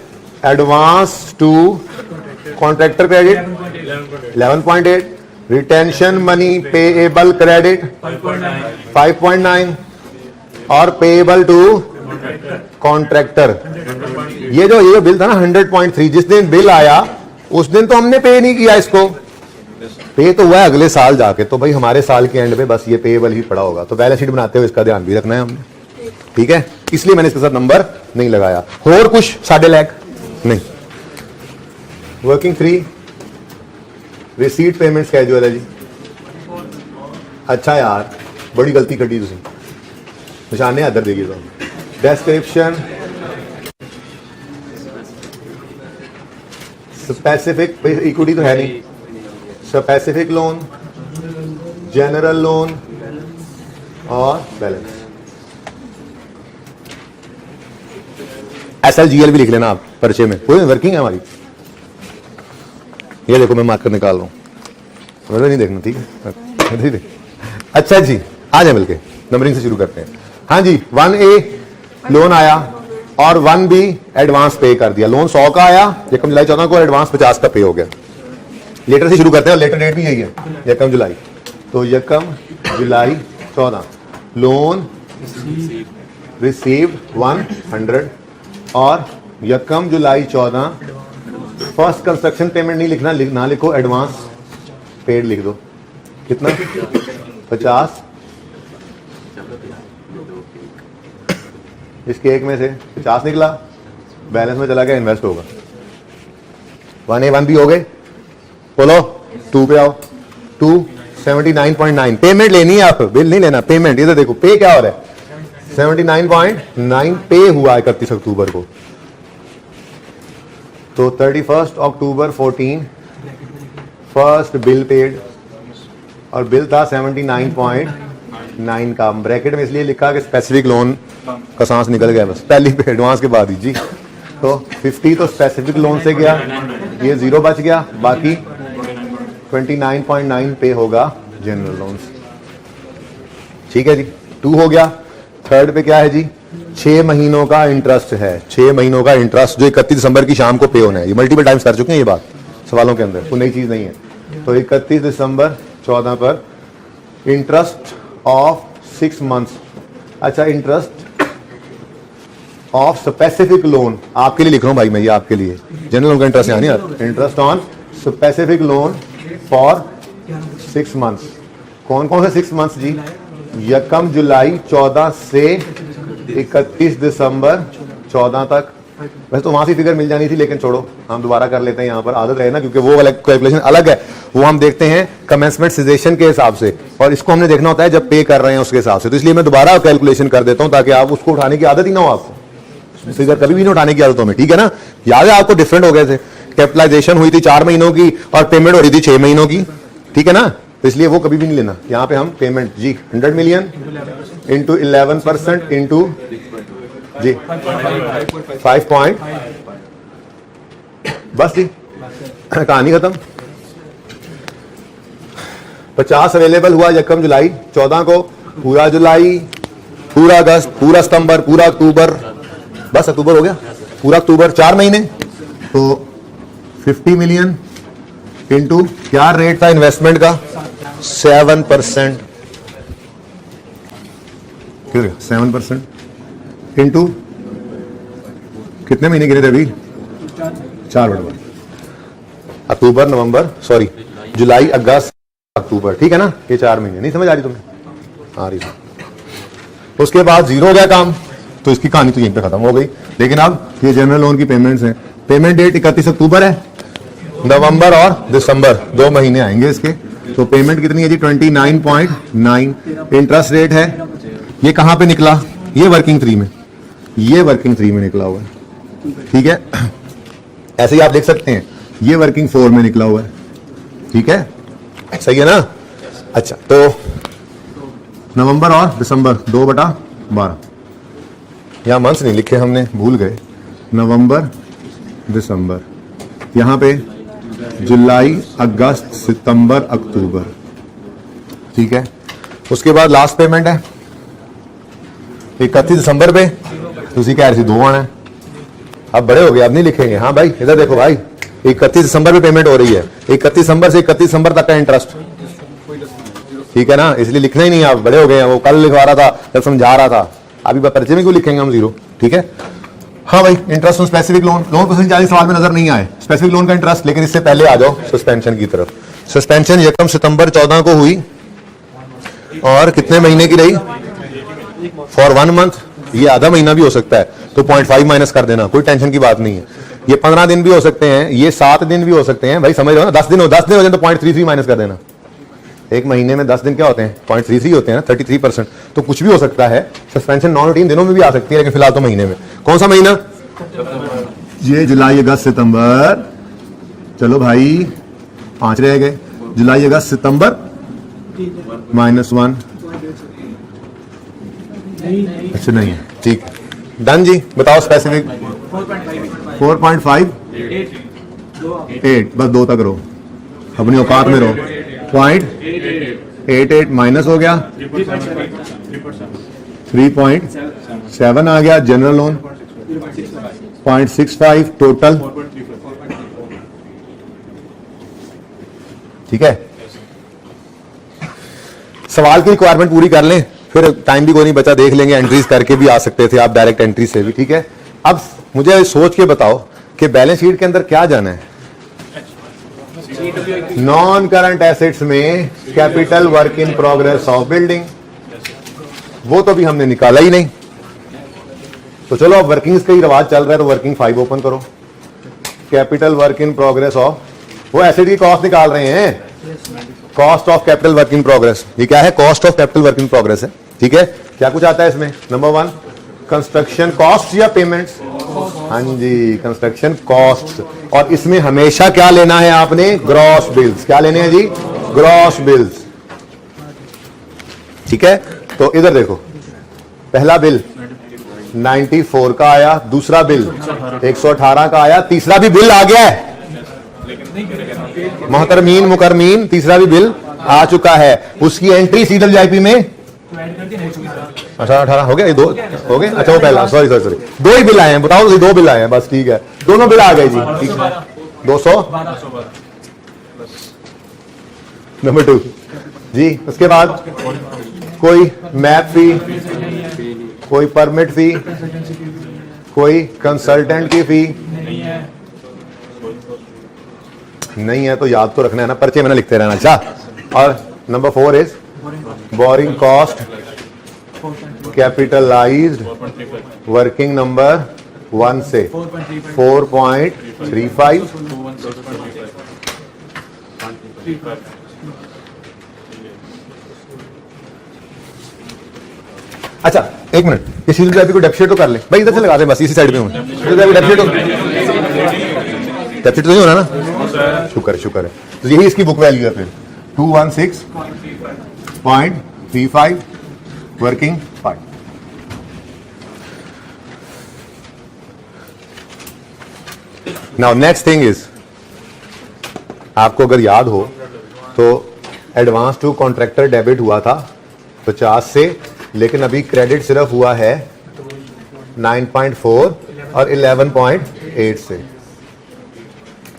advance to contractor credit 11.8, retention money payable credit 5.9 और पेएबल टू कॉन्ट्रैक्टर। ये जो बिल था ना 100.3, जिस दिन बिल आया उस दिन तो हमने पे नहीं किया इसको, पे तो हुआ है अगले साल जाके। तो भाई हमारे साल के एंड में बस ये पेएबल ही पड़ा होगा, तो बैलेंस शीट बनाते हुए इसका ध्यान भी रखना है हमने। ठीक है, इसलिए मैंने इसके साथ नंबर नहीं लगाया। और कुछ 1.5 लाख नहीं। वर्किंग 3 रिसीट पेमेंट स्केड्यूल है जी। अच्छा यार, बड़ी गलती कटी तुम, निशाने इधर देखिए तो। डिस्क्रिप्शन, स्पेसिफिक इक्विटी तो है नहीं, स्पेसिफिक लोन, जनरल लोन और बैलेंस। SLGL भी लिख लेना आप परिचय में, कोई वर्किंग है हमारी। ये देखो मैं मार्कर निकाल रहा हूँ, मुझे नहीं देखना, ठीक है। अच्छा जी, आ जाए मिलके नंबरिंग से शुरू करते हैं। हाँ जी, 1A लोन आया और 1B एडवांस पे कर दिया। लोन 100 का आया, यकम जुलाई 14 को, एडवांस 50 का पे हो गया। लेटर से शुरू करते हैं और लेटर डेट भी यही है, यकम जुलाई। तो यकम जुलाई 14 लोन रिसीव्ड 100 और यकम जुलाई 14 फर्स्ट कंस्ट्रक्शन पेमेंट नहीं लिखना, ना लिखो, एडवांस पेड लिख दो। कितना? 50। इसके एक में से 50 निकला, बैलेंस में चला गया, इन्वेस्ट होगा। 1A 1B हो गए, बोलो 2 पे आओ। 279.9 पेमेंट लेनी है, आप बिल नहीं लेना, पेमेंट। इधर देखो पे क्या हो रहा है, 79.9 पे हुआ 31 अक्टूबर को। तो 31 अक्टूबर 14 फर्स्ट बिल पेड, और बिल था 79.9 का। ब्रैकेट में इसलिए लिखा कि स्पेसिफिक लोन का सांस निकल गया, बस पहली पे एडवांस के बाद ही जी। तो 50 तो स्पेसिफिक लोन से गया, ये 0 बच गया, बाकी 29.9 पे होगा जनरल लोन्स। ठीक है जी, 2 हो गया। थर्ड पे क्या है जी, 6 महीनों का इंटरेस्ट है। 6 महीनों का इंटरेस्ट जो 31 दिसंबर की शाम को पे होना है। ये मल्टीपल टाइम्स कर चुके हैं ये बात सवालों के अंदर, कोई नई चीज नहीं है। तो 31 दिसंबर 14 पर इंटरेस्ट ऑफ 6 मंथ्स। अच्छा, इंटरेस्ट ऑफ स्पेसिफिक लोन आपके लिए लिख रहा हूं भाई मैं, ये आपके लिए जनरल लोन का इंटरेस्ट यानी interest on specific loan for 6 months. कौन कौन से 6 मंथ्स जी, यकम जुलाई 14 से 31 दिसंबर 14 तक। वैसे तो वहां से फिगर मिल जानी थी, लेकिन छोड़ो, हम दोबारा कर लेते हैं, यहाँ पर आदत रहे ना, क्योंकि वो वाला कैलकुलेशन अलग है, वो हम देखते हैं कमेंसमेंट सिजेशन के हिसाब से, और इसको हमने देखना होता है जब पे कर रहे हैं उसके हिसाब से। तो इसलिए मैं दोबारा कैलकुलेशन कर देता हूं ताकि आप उसको उठाने की आदत ही ना हो, आपको फिगर कभी भी नहीं उठाने की आदत हो में, ठीक है ना। याद है आपको डिफरेंट हो गए थे, कैपिटलाइजेशन हुई थी 4 महीनों की और पेमेंट हो रही थी 6 महीनों की, ठीक है ना। तो इसलिए वो कभी भी नहीं लेना। यहाँ पे हम पेमेंट जी 100 मिलियन इंटू 11% इंटू जी 5 पॉइंट, बस जी कहानी खत्म। 50 अवेलेबल हुआ यकम जुलाई 14 को, पूरा जुलाई, पूरा अगस्त, पूरा सितंबर, पूरा अक्टूबर, बस अक्टूबर हो गया, पूरा अक्टूबर 4 महीने। तो 50 मिलियन इंटू क्या रेट था इन्वेस्टमेंट का, 7%, 7% इंटू कितने महीने गिने थे अभी, 4 बराबर, अक्टूबर नवंबर, सॉरी जुलाई अगस्त अक्टूबर, ठीक है ना। ये 4 महीने। नहीं समझ आ रही तुम्हें? आ रही। उसके बाद 0 हो गया काम, तो इसकी कहानी तो यहीं पे खत्म हो गई। लेकिन अब ये जनरल लोन की पेमेंट्स हैं। पेमेंट डेट 31 अक्टूबर है, नवंबर और दिसंबर 2 महीने आएंगे इसके। तो पेमेंट कितनी है जी, 29.9। इंटरेस्ट रेट है, ये कहां पे निकला, ये वर्किंग 3 में, ये वर्किंग 3 में निकला हुआ है, ठीक है। ऐसे ही आप देख सकते हैं, ये वर्किंग 4 में निकला हुआ है, ठीक है, सही है ना। अच्छा, तो नवंबर और दिसंबर 2/12, यहां मंथ्स नहीं लिखे हमने, भूल गए, नवंबर दिसंबर, यहां पे जुलाई अगस्त सितंबर अक्टूबर, ठीक है। उसके बाद लास्ट पेमेंट है 31 दिसंबर पे, उसी कह रही थी 2 आना है। अब बड़े हो गए, अब नहीं लिखेंगे। हाँ भाई इधर देखो भाई, 31 दिसंबर पे पेमेंट हो रही है, 31 दिसंबर से 31 दिसंबर तक का इंटरेस्ट, ठीक है ना। इसलिए लिखना ही नहीं, आप बड़े हो गए हैं। वो कल लिखवा रहा था, जब समझा रहा था, अभी परिचय में क्यों लिखेंगे हम 0, ठीक है। हाँ भाई, interest on specific loan, loan processing charges सवाल में नजर नहीं आए, स्पेसिफिक लोन का इंटरेस्ट। लेकिन इससे पहले आ जाओ सस्पेंशन की तरफ। सस्पेंशन यकम सितंबर 14 को हुई और कितने महीने की रही, फॉर 1 मंथ। ये आधा महीना भी हो सकता है, तो 0.5 माइनस कर देना, कोई टेंशन की बात नहीं है। ये 15 दिन भी हो सकते हैं, ये 7 दिन भी हो सकते हैं, भाई समझ रहे हो ना। 10 दिन हो जाए तो 0.33 माइनस कर देना। एक महीने में 10 दिन क्या होते हैं, 0.33 होते हैं ना, 33%। तो कुछ भी हो सकता है। सस्पेंशन नॉन रूटीन दिनों में भी आ सकती है, लेकिन फिलहाल तो महीने में। कौन सा महीना, ये जुलाई अगस्त सितंबर, चलो भाई 5 रह गए, जुलाई अगस्त सितंबर -1, अच्छा नहीं है, ठीक, डन जी। बताओ स्पेसिफिक 4.5 8 बस 2 तक रहो, अपनी औकात में रहो। 0.88 माइनस हो गया 3.7 आ गया, जनरल लोन 0.65 टोटल, ठीक है। सवाल की रिक्वायरमेंट पूरी कर लें, फिर टाइम भी कोई नहीं बचा, देख लेंगे, एंट्रीज करके भी आ सकते थे आप डायरेक्ट एंट्री से भी, ठीक है। अब मुझे सोच के बताओ कि बैलेंस शीट के अंदर क्या जाना है। नॉन करंट एसेट्स में capital work in progress of building, वो तो भी हमने निकाला ही नहीं। तो चलो अब वर्किंग्स का ही रिवाज चल रहा है, तो वर्किंग 5 ओपन करो। Capital work in progress of, वो एसेट की कॉस्ट निकाल रहे हैं, cost of capital work in progress. ये क्या है? Cost of capital work in progress है, ठीक है। क्या कुछ आता है इसमें? नंबर 1 कंस्ट्रक्शन कॉस्ट या पेमेंट्स, हाँ जी कंस्ट्रक्शन कॉस्ट। और इसमें हमेशा क्या लेना है आपने? Gross bills. क्या लेने हैं जी? ग्रॉस बिल्स, ठीक है। तो इधर देखो, पहला बिल 94 का आया, दूसरा बिल 118 का आया, तीसरा भी बिल आ गया है मोहतरमीन मुकरमीन, तीसरा भी बिल आ चुका है। उसकी एंट्री CWIP में अच्छा 18 हो गया, ये 2 हो गए। अच्छा वो पहला, सॉरी 2 ही बिल आए हैं, बताओ 2 बिल आए हैं बस, ठीक है। दोनों बिल आ गए जी, ठीक है। 200 नंबर 2 जी। उसके बाद कोई मैप फी, कोई परमिट फी, कोई कंसल्टेंट की फी नहीं है, तो याद तो रखना है ना, पर्चे में ना लिखते रहना। अच्छा, और number 4 is borrowing cost capitalised working number 1 से 4.35। अच्छा एक मिनट, ये CWIP को डेप्ट तो कर ले भाई, इधर से लगा दे बस, इसी साइड में हूं। डेप्ट तो नहीं होना ना, शुक्र शुक्र है। तो यही इसकी बुक वैल्यू है फिर 216.35 working part. Now next thing is, आपको अगर याद हो तो एडवांस टू कॉन्ट्रैक्टर डेबिट हुआ था 50 से, लेकिन अभी क्रेडिट सिर्फ हुआ है 9.4 और 11.8 से,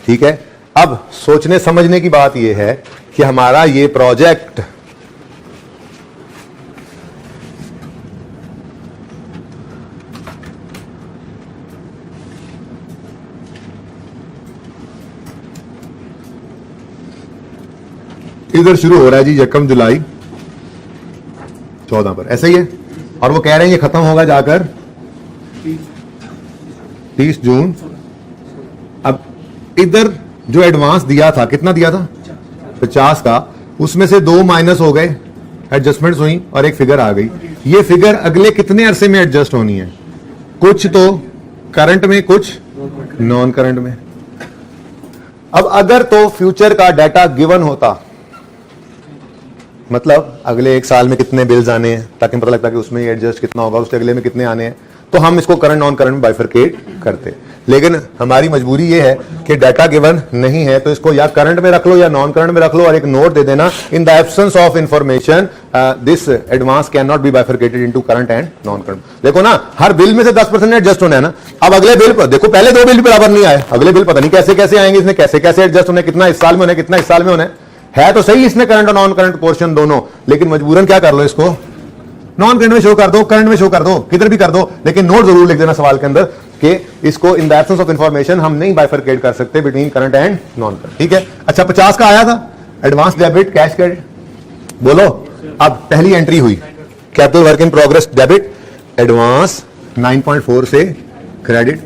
ठीक है। अब सोचने समझने की बात यह है कि हमारा ये प्रोजेक्ट इधर शुरू हो रहा है जी 1 जुलाई 14 पर, ऐसा ही है। और वो कह रहे हैं ये खत्म होगा जाकर 30 जून। अब इधर जो एडवांस दिया था, कितना दिया था? 50 का, उसमें से 2 माइनस हो गए, एडजस्टमेंट्स हुई और एक फिगर आ गई। ये फिगर अगले कितने अरसे में एडजस्ट होनी है? कुछ तो करंट में, कुछ नॉन करंट में। अब अगर तो फ्यूचर का डाटा गिवन होता, मतलब अगले 1 साल में कितने बिल्स आने हैं, ताकि पता लगता कि उसमें एडजस्ट कितना होगा, उसके अगले में कितने आने हैं, तो हम इसको करंट नॉन करंट में बाइफरकेट करते। लेकिन हमारी मजबूरी ये है कि डाटा गिवन नहीं है, तो इसको या करंट में रख लो या नॉन करंट में रख लो, और एक नोट दे देना, in the absence of information this advance can not be bifurcated into current and non current. देखो ना, हर बिल में से 10% एडजस्ट होना है ना। अब अगले बिल पर देखो, पहले 2 बिल बराबर नहीं आए, अगले बिल पता नहीं कैसे कैसे आएंगे, इसने कैसे कैसे एडजस्ट होना है, कितना इस साल में होना है, कितना इस साल में होना है तो सही इसने करंट और नॉन करंट पोर्शन दोनों, लेकिन मजबूरन क्या कर लो, इसको नॉन करंट में शो कर दो, करंट में शो कर दो, किधर भी कर दो, लेकिन नोट जरूर लिख देना सवाल के अंदर कि इसको in the absence of information हम नहीं बाइफरकेट कर सकते between current and non current, ठीक है। अच्छा 50 का आया था एडवांस डेबिट कैश क्रेडिट, बोलो। अब पहली एंट्री हुई capital work in progress debit, advance 9.4 से क्रेडिट।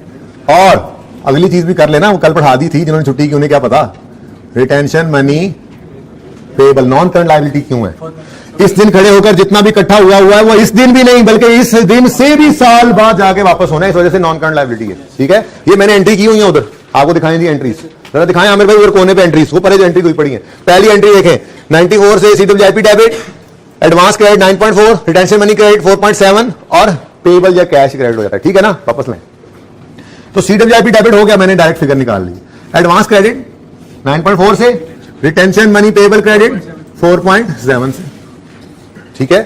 और अगली चीज भी कर लेना, वो कल पढ़ा दी थी जिन्होंने छुट्टी की, उन्हें क्या पता, retention money payable non current liability क्यों है। इस दिन खड़े होकर जितना भी इकट्ठा हुआ है वो इस दिन भी नहीं, बल्कि इस दिन से भी साल बाद जाके वापस होना है, इस वजह से नॉन करंट लायबिलिटी है, ठीक है। ये मैंने एंट्री की हुई है, उधर आपको दिखाई दी एंट्रीज, जरा दिखाएं आमिर भाई उधर कोने पे एंट्रीज, वो पहले जो एंट्री हुई पड़ी है। पहली एंट्री देखें 94 से CWIP debit, advance credit 9.4, retention money credit 4.7 और पेबल या कैश क्रेडिट हो जाता है, ठीक है ना, वापस लें। तो CWIP डेबिट हो गया, मैंने डायरेक्ट फिगर निकाल ली। एडवांस क्रेडिट 9.4 से, रिटेंशन मनी पेबल क्रेडिट 4.7 से, ठीक है।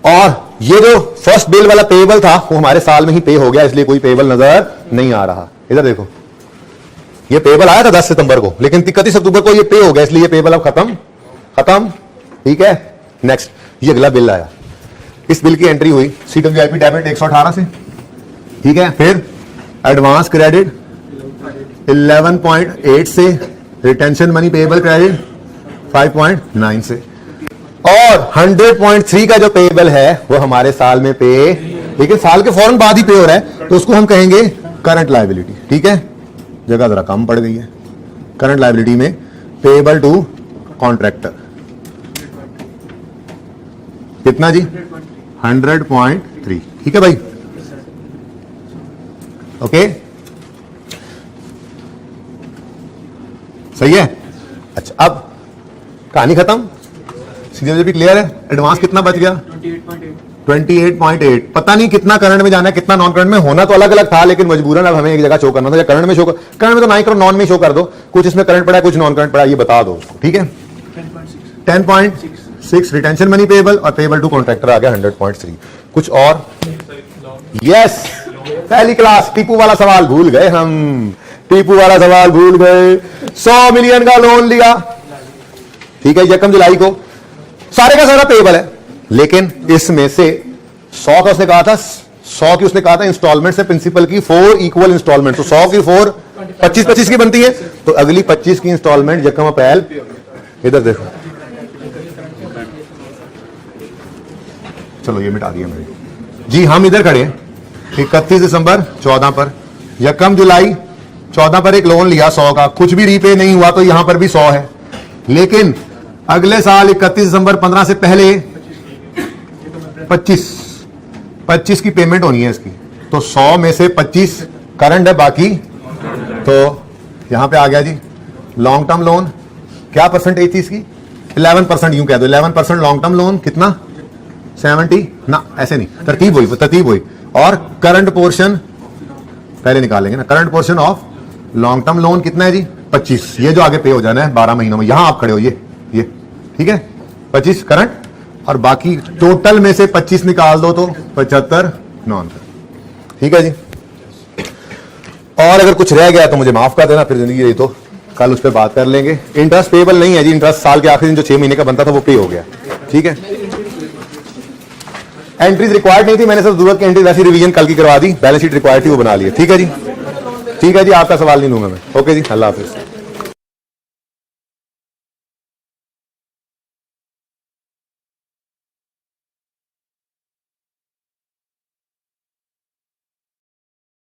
और ये जो फर्स्ट बिल वाला पेबल था वो हमारे साल में ही पे हो गया, इसलिए कोई पेबल नजर नहीं आ रहा। इधर देखो, ये पेबल आया था 10 सितंबर को, लेकिन 31 अक्टूबर को ये पे हो गया, इसलिए ये पेबल अब खत्म, ठीक है। नेक्स्ट, ये अगला बिल आया, इस बिल की एंट्री हुई CWIP डेबिट 118 से, ठीक है। फिर एडवांस क्रेडिट 11.8 से, रिटेंशन मनी पेबल क्रेडिट 5.9 से, और 100.3 का जो पेबल है वो हमारे साल में पे, लेकिन साल के फौरन बाद ही पे हो रहा है, तो उसको हम कहेंगे करंट लायबिलिटी, ठीक है। जगह जरा कम पड़ गई है। करंट लायबिलिटी में पेबल टू कॉन्ट्रैक्टर कितना जी? 100.3, ठीक है भाई, ओके, सही है। अच्छा, अब कहानी खत्म, CWIP क्लियर है। एडवांस कितना बच गया? 28.8। पता नहीं कितना करंट में जाना है, कितना नॉन करंट में, होना तो अलग अलग था, लेकिन मजबूरन अब हमें एक जगह शो करना था। करंट में शो कर, करंट में तो ना ही करो, नॉन में शो कर दो, कुछ इसमें करंट पड़ा है, कुछ नॉन करंट पड़ा है, ये बता दो उसको, ठीक है। 10.6 रिटेंशन मनी पेबल, और पेबल टू कॉन्ट्रैक्टर आ गया 100.3। कुछ और? यस, पहली क्लास टीपू वाला सवाल भूल गए हम, टीपू वाला सवाल भूल गए। 100 मिलियन का लोन लिया, ठीक है, 1 जुलाई को, सारे का सारा पेबल है, लेकिन इसमें से 100 का उसने कहा था, 100 की उसने कहा था इंस्टॉलमेंट से प्रिंसिपल की 4 इक्वल इंस्टॉलमेंट, तो 100 की 4 25 की बनती है, तो अगली 25 की इंस्टॉलमेंट 1 अप्रैल, इधर देखो, चलो ये मिटा दिया मैंने जी। हम इधर खड़े 31 दिसंबर 14 पर, 1 जुलाई 14 पर एक लोन लिया 100 का, कुछ भी रीपे नहीं हुआ, तो यहां पर भी 100 है, लेकिन अगले साल 31 दिसंबर 15 से पहले 25 की पेमेंट होनी है इसकी, तो 100 में से 25 करंट है, बाकी तो यहां पे आ गया जी लॉन्ग टर्म लोन। क्या परसेंटेज थी इसकी? 11%, यूं कह दो 11% लॉन्ग टर्म लोन, कितना? 70 ना, ऐसे नहीं, तरतीब हुई। और करंट पोर्शन पहले निकालेंगे ना, current portion of long term loan कितना है जी? 25, ये जो आगे पे हो जाना है 12 महीनों में, यहां आप खड़े हो, ये ठीक है, 25 करंट, और बाकी टोटल में से 25 निकाल दो तो 75 नॉन करंट, ठीक है जी। और अगर कुछ रह गया तो मुझे माफ कर देना, फिर जिंदगी रही तो कल उस पर बात कर लेंगे। इंटरेस्ट पेबल नहीं है जी, इंटरेस्ट साल के आखिरी दिन जो 6 महीने का बनता था वो पे हो गया, ठीक है। एंट्रीज रिक्वायर्ड नहीं थी, मैंने सब जरूरत की एंट्री वैसी रिवीजन कल की करवा दी, बैलेंस शीट रिक्वायर्ड थी वो बना ली है, ठीक है जी, ठीक है जी। आपका सवाल नहीं लूंगा मैं, ओके जी, अल्लाह हाफिज।